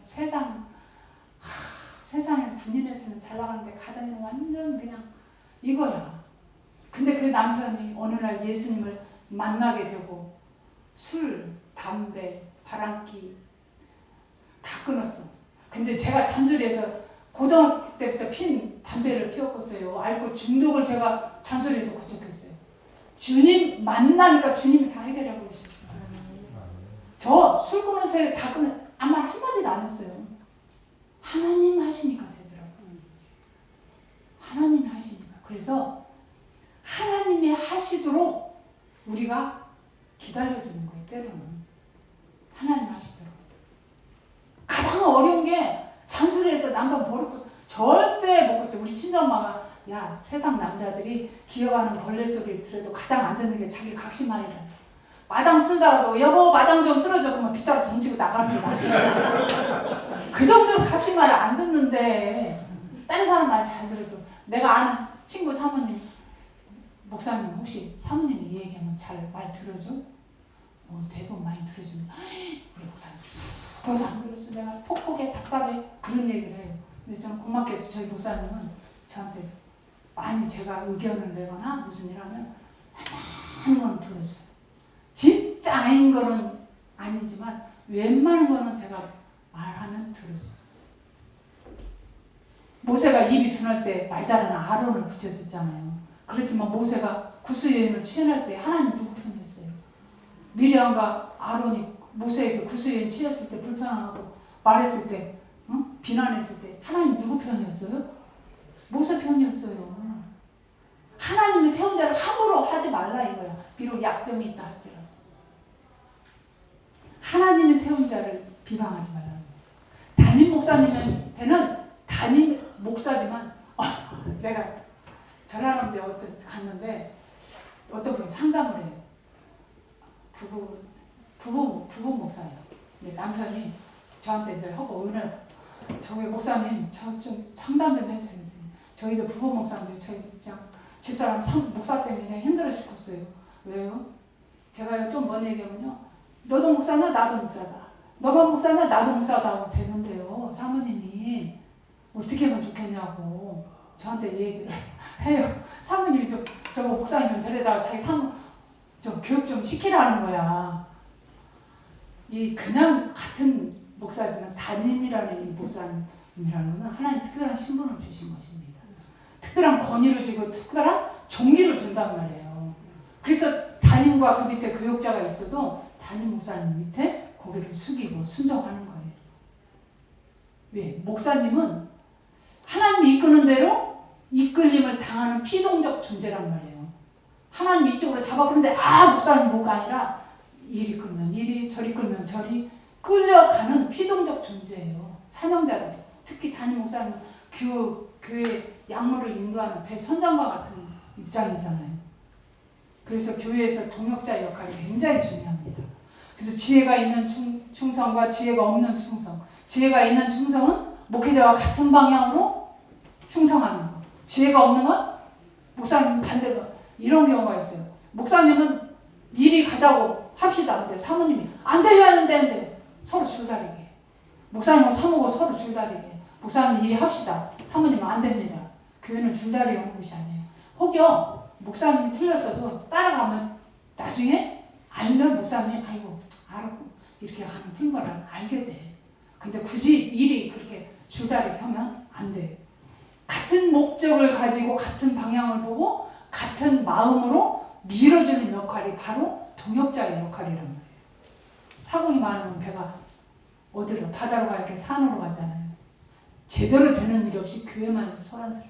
세상에 군인에서는 잘 나가는데 가정에는 완전 그냥 이거야. 근데 그 남편이 어느 날 예수님을 만나게 되고 술, 담배, 바람기 다 끊었어. 근데 제가 잔소리해서 고등학교 때부터 담배를 피웠었어요. 알코올 중독을 제가 잔소리해서 고쳤겠어요. 주님 만나니까 주님이 다 해결해 버리셨어요. 저 술 끊으세요 다 끊어 아마 한마디도 안 했어요. 하나님 하시니까 되더라고요. 하나님이 하시니까. 그래서 하나님이 하시도록 우리가 기다려주는 거예요. 때로는 하나님 하시도록. 가장 어려운 게 잔소리해서 남편 버릇고 절대 못 고쳐. 우리 친정엄마가 야 세상 남자들이 기어가는 벌레 소리를 들어도 가장 안 듣는 게 자기 각시말이라. 마당 쓸다가도 여보 마당 좀 쓸어줘 그러면 빗자루 던지고 나가는 줄 알아요. 그 정도로 각시말을 안 듣는데 다른 사람 말 잘 들어도 내가 아는 친구 사모님 목사님 혹시 사모님이 얘기하면 잘 말 들어줘? 대부분 많이 들어줍니다. 우리 목사님 그것도 안 들어줘. 내가 폭폭해 답답해 그런 얘기를 해요. 근데 저는 고맙게도 저희 목사님은 저한테 많이 제가 의견을 내거나 무슨 일 하면 많은 건 들어줘요. 진짜 아닌 거는 아니지만 웬만한 거는 제가 말하면 들어줘요. 모세가 입이 둔할 때 말 잘하는 아론을 붙여줬잖아요. 그렇지만 모세가 구스여인을 취할 때 하나님 누구 편이었어요? 미리암과 아론이 모세에게 구스여인 취했을 때 불편하고 말했을 때 비난했을 때 하나님 누구 편이었어요? 모세 편이었어요. 하나님이 세운 자를 함부로 하지 말라 이거야. 비록 약점이 있다 할지라도. 하나님이 세운 자를 비방하지 말라. 담임 목사님한테는 담임 목사지만 내가 전화하는데 갔는데 어떤 분이 상담을 해요. 부부 목사예요. 근데 남편이 저한테 이제 하고 오늘 저희 목사님 저 좀 상담 좀 해주세요. 저희도 부부 목사인데 저희 집사람 목사 때문에 그냥 힘들어 죽겠어요. 왜요? 제가 좀 뭔 얘기하면요. 너도 목사나 나도 목사다. 너만 목사나 나도 목사다 하고 되는데요. 사모님이 어떻게 하면 좋겠냐고 저한테 얘기를 해요. 사모님이 저 목사님 좀 데려다가 자기 사모 좀 교육 좀 시키라는 거야. 이 그냥 같은 목사지만 담임이라는 이 목사님이라는 것은 하나님 특별한 신분을 주신 것입니다. 특별한 권위를 주고 특별한 종기를 준단 말이에요. 그래서 담임과 그 밑에 교육자가 있어도 담임 목사님 밑에 고개를 숙이고 순종하는 거예요. 왜? 목사님은 하나님이 이끄는 대로 이끌림을 당하는 피동적 존재란 말이에요. 하나님 이쪽으로 잡아 그런데 목사님 뭐가 아니라 이리 끌면 이리 저리 끌면 저리 끌려가는 피동적 존재예요. 사명자들이. 특히 담임 목사님은 교회 양무를 인도하는 배 선장과 같은 입장이잖아요. 그래서 교회에서 동역자 역할이 굉장히 중요합니다. 그래서 지혜가 있는 충성과 지혜가 없는 충성. 지혜가 있는 충성은 목회자와 같은 방향으로 충성하는 거. 지혜가 없는 건 목사님 반대로 이런 경우가 있어요. 목사님은 이리 가자고 합시다. 근데 사모님이 안 돼. 서로 줄다리게. 목사님하고 사모고 서로 줄다리게. 목사님 일 합시다. 사모님은 안 됩니다. 교회는 줄다리게 오는 것이 아니에요. 혹여 목사님이 틀렸어도 따라가면 나중에 알면 목사님이 아이고 알았고 이렇게 하면 틀린 걸 알게 돼. 근데 굳이 일이 그렇게 줄다리게 하면 안 돼. 같은 목적을 가지고 같은 방향을 보고 같은 마음으로 밀어주는 역할이 바로 동역자의 역할이란 말이에요. 사공이 많으면 배가 어디로 바다로 가 이렇게 산으로 가잖아요. 제대로 되는 일이 없이 교회만 소란스러워.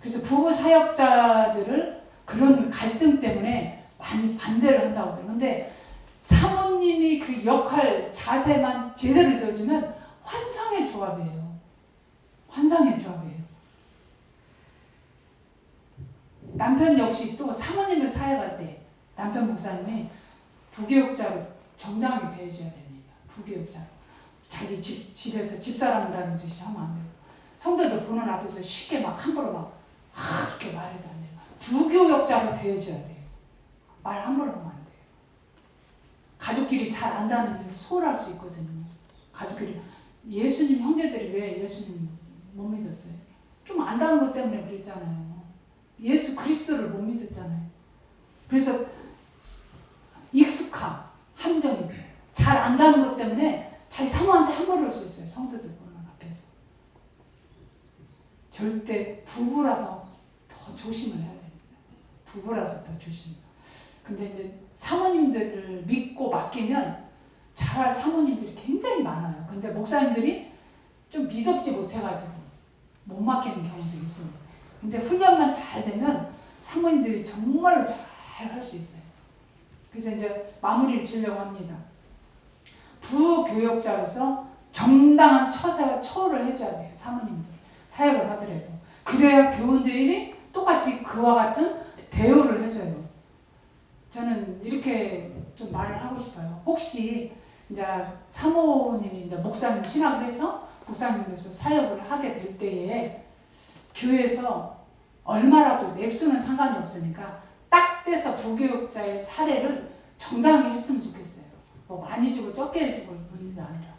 그래서 부부 사역자들을 그런 갈등 때문에 많이 반대를 한다고 그래요. 근데 사모님이 그 역할 자세만 제대로 되어주면 환상의 조합이에요. 환상의 조합이에요. 남편 역시 또 사모님을 사역할 때 남편 목사님이 부교육자로 정당하게 대해줘야 됩니다. 부교육자로. 자기 집에서 집사람 다니듯이 하면 안 돼요. 성도들 보는 앞에서 쉽게 막 함부로 막 그렇게 말해도 안 돼요. 부교육자로 대해줘야 돼요. 말 함부로 하면 안 돼요. 가족끼리 잘 안다는 일 소홀할 수 있거든요. 가족끼리 예수님 형제들이 왜 예수님 못 믿었어요? 좀 안다는 것 때문에 그랬잖아요. 예수 그리스도를 못 믿었잖아요. 그래서 익숙함, 함정이죠. 잘 안다는 것 때문에 자기 사모한테 함부로 할 수 있어요. 성도들 보는 앞에서. 절대 부부라서 더 조심을 해야 됩니다. 부부라서 더 조심. 근데 이제 사모님들을 믿고 맡기면 잘할 사모님들이 굉장히 많아요. 근데 목사님들이 좀 미덥지 못해가지고 못 맡기는 경우도 있습니다. 근데 훈련만 잘 되면 사모님들이 정말로 잘 할 수 있어요. 그래서 이제 마무리를 지으려고 합니다. 부교역자로서 정당한 처우를 해줘야 돼요. 사모님들 사역을 하더라도. 그래야 교우들이 똑같이 그와 같은 대우를 해줘요. 저는 이렇게 좀 말을 하고 싶어요. 혹시 이제 사모님이 이제 목사님 신학을 해서 목사님으로서 사역을 하게 될 때에 교회에서 얼마라도 액수는 상관이 없으니까 딱 떼서 부교육자의 사례를 정당하게 했으면 좋겠어요. 뭐 많이 주고 적게 주고 문제가 아니라.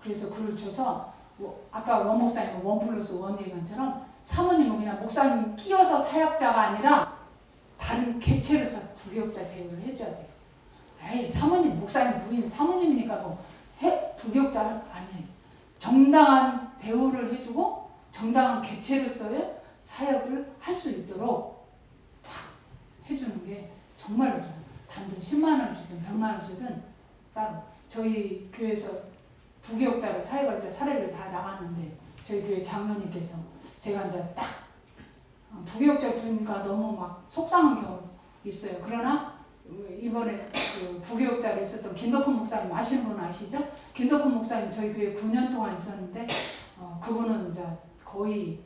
그래서 글을 줘서 뭐 아까 원 목사님 1+1 얘기한 것처럼 사모님은 그냥 목사님 끼워서 사역자가 아니라 다른 개체로 써서 부교육자 대우를 해줘야 돼요. 에이 사모님 목사님 부인 사모님이니까 뭐 부교육자 아니에요. 정당한 대우를 해주고 정당한 개체로서의 사역을 할 수 있도록 딱 해주는 게 정말로 좋아요. 단돈 10만 원 주든 100만 원 주든 따로. 저희 교회에서 부교육자로 사역할 때 사례를 다 나갔는데 저희 교회 장로님께서 제가 이제 딱 부교육자 주니까 너무 막 속상한 경우 있어요. 그러나 이번에 그 부교육자로 있었던 김덕훈 목사님 아시는 분 아시죠? 김덕훈 목사님 저희 교회 9년 동안 있었는데 그분은 이제 거의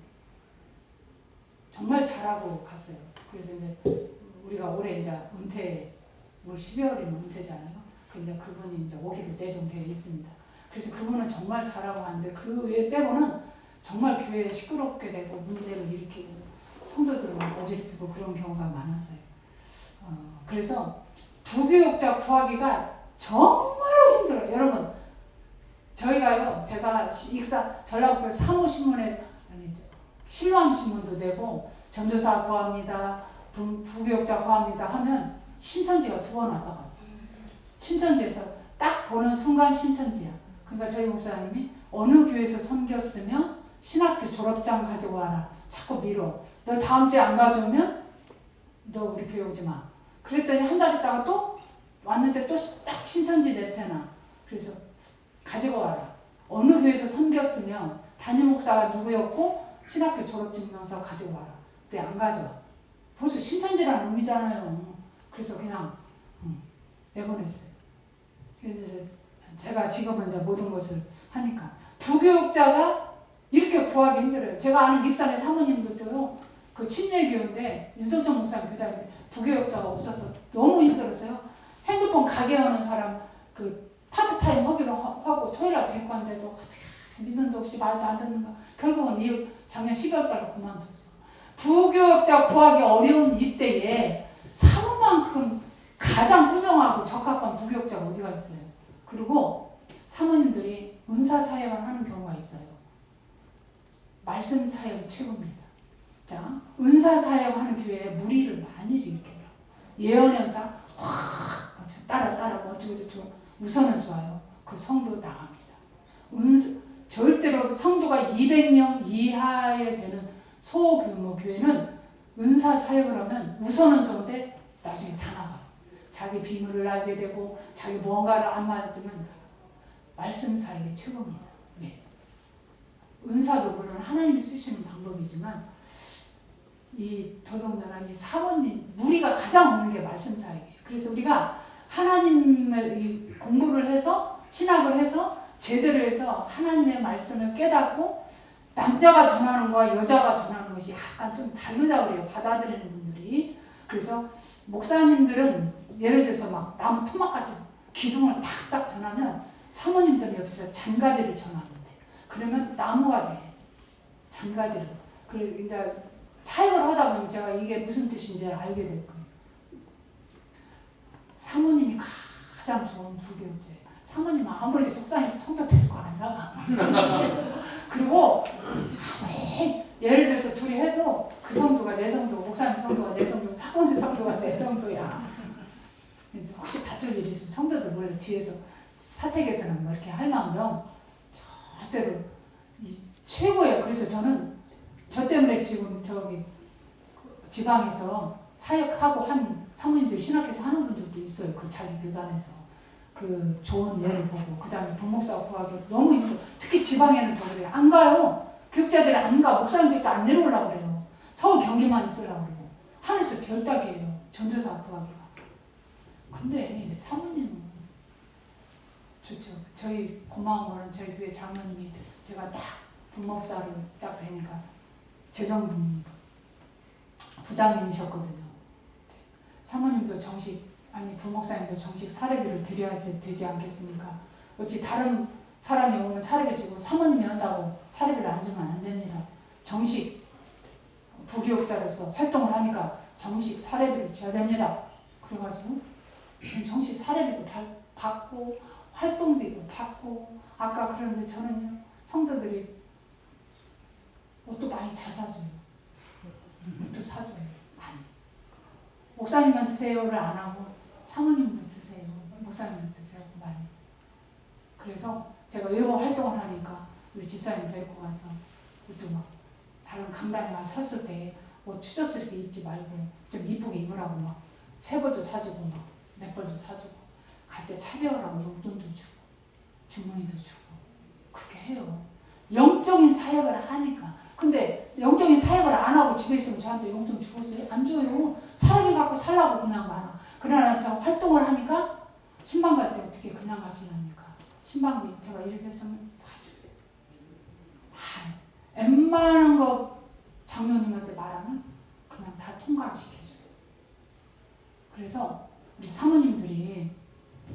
정말 잘하고 갔어요. 그래서 이제 우리가 올해 이제 은퇴, 올 12월이면 은퇴잖아요. 근데 그분이 이제 5기로 내정되어 있습니다. 그래서 그분은 정말 잘하고 하는데 그 외 빼고는 정말 교회에 시끄럽게 되고 문제를 일으키고 성도들을 어지럽히고 그런 경우가 많았어요. 그래서 부교육자 구하기가 정말로 힘들어요. 여러분 저희가요, 제가 전라북도 사무신문에 신랑신문도 내고 전도사 구합니다, 부교육자 구합니다 하면 신천지가 2번 왔다 갔어요. 신천지에서 딱 보는 순간 신천지야. 그러니까 저희 목사님이 어느 교회에서 섬겼으면 신학교 졸업장 가지고 와라. 자꾸 밀어. 너 다음 주에 안 가져오면 너 우리 교회 오지 마. 그랬더니 한 달 있다가 또 왔는데 또 딱 신천지 냄새나. 그래서 가지고 와라. 어느 교회에서 섬겼으면 담임 목사가 누구였고 신학교 졸업증명서 가지고 와라. 그때 안 가져와. 벌써 신천지라는 의미잖아요. 그래서 그냥 내보냈어요. 그래서 제가 지금은 이제 모든 것을 하니까 부교육자가 이렇게 구하기 힘들어요. 제가 아는 익산의 사모님들도요. 그 침례교인데 윤석천 목사님 교단에 부교육자가 없어서 너무 힘들었어요. 핸드폰 가게 하는 사람 그 파트타임 하기로 하고 토요일에 데리고 왔는데도 믿음도 없이 말도 안 듣는가. 결국은 작년 12월달에 그만뒀어. 부교육자 구하기 어려운 이때에 사모만큼 가장 훌륭하고 적합한 부교육자가 어디가 있어요. 그리고 사모님들이 은사 사역을 하는 경우가 있어요. 말씀 사역이 최고입니다. 자, 은사 사역하는 교회에 무리를 많이 일으켜요. 예언 현상 확 따라 어쩌고 저쩌고 우선은 좋아요. 그 성도 나갑니다. 절대로 성도가 200명 이하에 되는 소규모 교회는 은사 사역을 하면 우선은 좋은데 나중에 다 나가요. 자기 비밀을 알게 되고 자기 뭔가를 안 맞으면 말씀 사역이 최고입니다. 네. 은사도 물론 하나님이 쓰시는 방법이지만 더더군다나 이 사모님 무리가 가장 없는 게 말씀 사역이에요. 그래서 우리가 하나님을 공부를 해서 신학을 해서 제대로 해서 하나님의 말씀을 깨닫고 남자가 전하는 것과 여자가 전하는 것이 약간 좀 다르다고 그래요. 받아들이는 분들이. 그래서 목사님들은 예를 들어서 막 나무 토막같이 기둥을 탁탁 전하면 사모님들은 옆에서 잔가지를 전하면 돼. 그러면 나무가 돼. 잔가지를. 그리고 이제 사역을 하다 보면 제가 이게 무슨 뜻인지 알게 될 거예요. 사모님이 가장 좋은 부교육자예요. 사모님은 아무리 속상해서 성도 데리고 안 나가. 그리고 예를 들어서 둘이 해도 그 성도가 내 성도, 목사님 성도가 내 성도, 사모님 성도가 내 성도야. 혹시 다툴 일이 있으면 성도들 원래 뒤에서 사택에서는 뭐 이렇게 할 마음정 절대로 최고예요. 그래서 저는 저 때문에 지금 저기 지방에서 사역하고 한 사모님들 신학해서 하는 분들도 있어요. 그 자기 교단에서 그 좋은 예를 보고 그 다음에 부목사 구하기 너무 힘들어. 특히 지방에는 더 그래요. 안 가요. 교육자들이 안 가. 목사님들도 안 내려오려고 그래요. 서울 경기만 있으려고 그러고 하늘에서 별따기예요. 전도사 구하기가. 근데 사모님은 좋죠. 저희 고마운 거는 저희 교회 장로님이 제가 딱 부목사로 딱 되니까 재정분 부장님이셨거든요. 사모님도 부목사님도 정식 사례비를 드려야 되지 않겠습니까? 어찌 다른 사람이 오면 사례비 주고 사모님이 한다고 사례비를 안 주면 안 됩니다. 정식 부교육자로서 활동을 하니까 정식 사례비를 줘야 됩니다. 그래가지고 정식 사례비도 받고 활동비도 받고 아까 그런데 저는요 성도들이 옷도 많이 잘 사줘요. 옷도 사줘요. 많이. 목사님만 드세요를 안 하고 사모님도 드세요. 목사님도 드세요. 많이. 그래서 제가 외부 활동을 하니까 우리 집사님 데리고 가서 옷도 막 다른 강단에 가서 섰을 때 옷 추접스럽게 입지 말고 좀 이쁘게 입으라고 막 새 벌도 사주고 막 몇 벌도 사주고 갈 때 차려라고 용돈도 주고 주머니도 주고 그렇게 해요. 영적인 사역을 하니까. 근데 영적인 사역을 안 하고 집에 있으면 저한테 용돈 주었어요? 안 줘요. 사람이 갖고 살라고 그냥 많아. 그러나 제가 활동을 하니까 신방 갈 때 어떻게 그냥 가시랍니까? 신방비 제가 이렇게 했으면 다 줘요. 다 웬만한 거 장로님한테 말하면 그냥 다 통과를 시켜줘요. 그래서 우리 사모님들이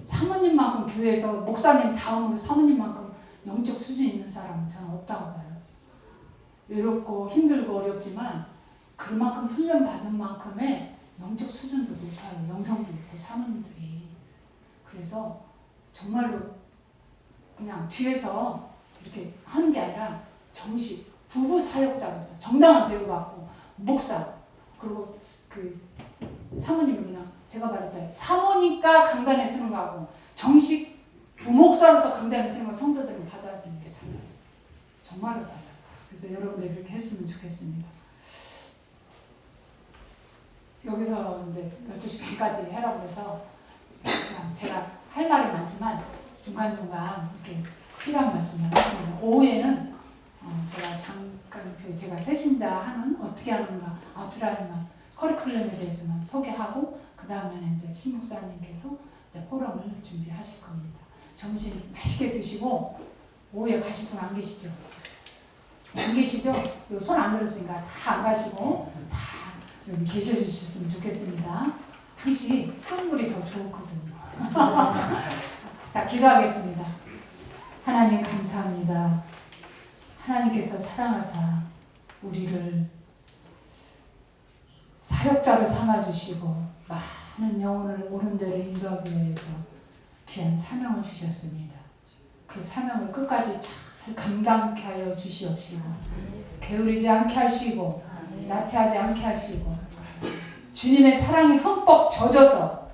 사모님만큼 교회에서 목사님 다음으로 사모님만큼 영적 수준 있는 사람은 저는 없다고 봐요. 외롭고 힘들고 어렵지만 그만큼 훈련받은 만큼의 영적 수준도 높아요. 영성도 있고 사모님들이. 그래서 정말로 그냥 뒤에서 이렇게 하는 게 아니라 정식 부부 사역자로서 정당한 대우받고 목사 그리고 그 사모님은 그냥 제가 말했잖아요. 사모니까 강단에 쓰는 거하고 정식 부목사로서 강단에 쓰는 거 성도들은 받아들이는 게 달라요. 정말로 달라요. 그래서 여러분들 그렇게 했으면 좋겠습니다. 여기서 이제 12시 반까지 하라고 해서 그냥 제가 할 말이 많지만 중간중간 이렇게 필요한 말씀을 하겠습니다. 오후에는 제가 잠깐 제가 새신자 하는 어떻게 하는가 아웃라인만 커리큘럼에 대해서만 소개하고 그 다음에는 이제 신목사님께서 이제 포럼을 준비하실 겁니다. 점심 맛있게 드시고 오후에 가실 분 안 계시죠? 안 계시죠? 손 안 들었으니까 다 안 가시고 다 여기 계셔주셨으면 좋겠습니다. 항시 끈물이 더 좋거든요. 자, 기도하겠습니다. 하나님 감사합니다. 하나님께서 사랑하사 우리를 사역자로 삼아주시고 많은 영혼을 옳은 대로 인도하기 위해서 귀한 사명을 주셨습니다. 그 사명을 끝까지 잘 감당케 하여 주시옵시고 게으르지 않게 하시고 나태하지 않게 하시고 주님의 사랑에 흠뻑 젖어서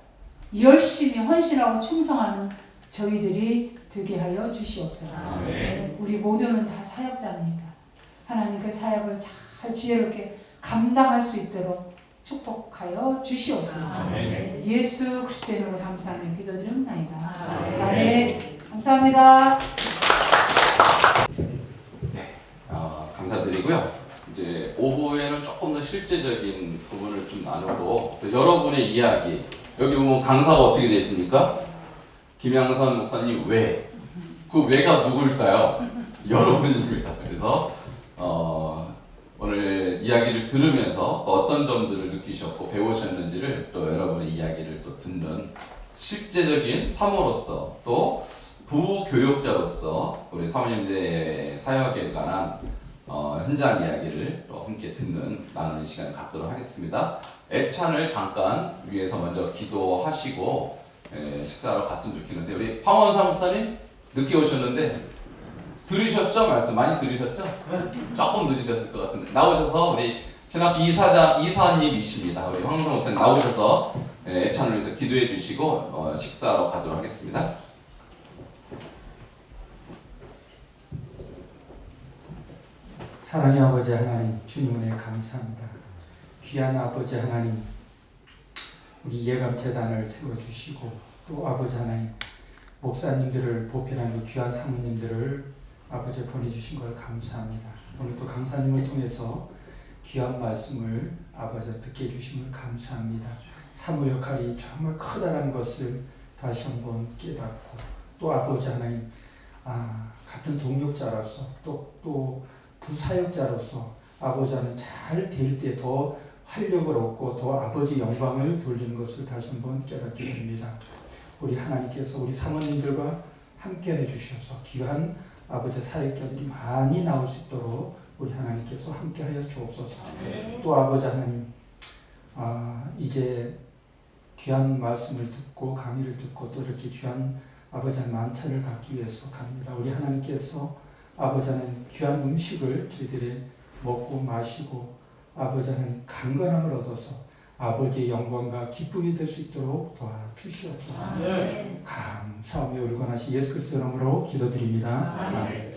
열심히 헌신하고 충성하는 저희들이 되게 하여 주시옵소서. 우리 모두는 다 사역자입니다. 하나님 그 사역을 잘 지혜롭게 감당할 수 있도록 축복하여 주시옵소서. 예수 그리스도 이름으로 감사하며 기도드립니다. 아멘. 감사합니다. 감사드리고요. 이제 오후에는 조금 더 실제적인 부분을 좀 나누고 또 여러분의 이야기, 여기 보면 강사가 어떻게 되어 있습니까? 김양선 목사님 왜? 그 왜가 누굴까요? 여러분입니다. 그래서 오늘 이야기를 들으면서 또 어떤 점들을 느끼셨고 배우셨는지를 또 여러분의 이야기를 또 듣는 실제적인 사모로서 또 부교육자로서 우리 사모님들의 사역에 관한 현장 이야기를 또 함께 듣는 나누는 시간을 갖도록 하겠습니다. 애찬을 잠깐 위에서 먼저 기도하시고 식사하러 갔으면 좋겠는데 우리 황원상 목사님 늦게 오셨는데 들으셨죠? 말씀 많이 들으셨죠? 조금 늦으셨을 것 같은데 나오셔서 우리 신학교 이사님이십니다. 우리 황원상 목사님 나오셔서 애찬을 위해서 기도해 주시고 식사하러 가도록 하겠습니다. 사랑의 아버지 하나님, 주님 은혜 감사합니다. 귀한 아버지 하나님, 우리 예감재단을 세워주시고 또 아버지 하나님, 목사님들을 보필하는 귀한 사모님들을 아버지 보내주신 걸 감사합니다. 오늘 또 강사님을 통해서 귀한 말씀을 아버지 듣게 해주심을 감사합니다. 사모 역할이 정말 크다는 것을 다시 한번 깨닫고 또 아버지 하나님, 같은 동력자로서 또 부사역자로서 아버지 하나님 잘 될 때 더 활력을 얻고 더 아버지 영광을 돌리는 것을 다시 한번 깨닫게 됩니다. 우리 하나님께서 우리 사모님들과 함께 해주셔서 귀한 아버지 사역자들이 많이 나올 수 있도록 우리 하나님께서 함께 하여 주옵소서. 또 아버지 하나님, 이제 귀한 말씀을 듣고 강의를 듣고 또 이렇게 귀한 아버지 하나님 만찬을 갖기 위해서 갑니다. 우리 하나님께서 아버지 하나님 귀한 음식을 저희들이 먹고 마시고 아버지 하나님 강건함을 얻어서 아버지의 영광과 기쁨이 될 수 있도록 도와주시옵소서. 감사하며 울건하신 예수 그리스도 이름으로 기도드립니다. 아멘.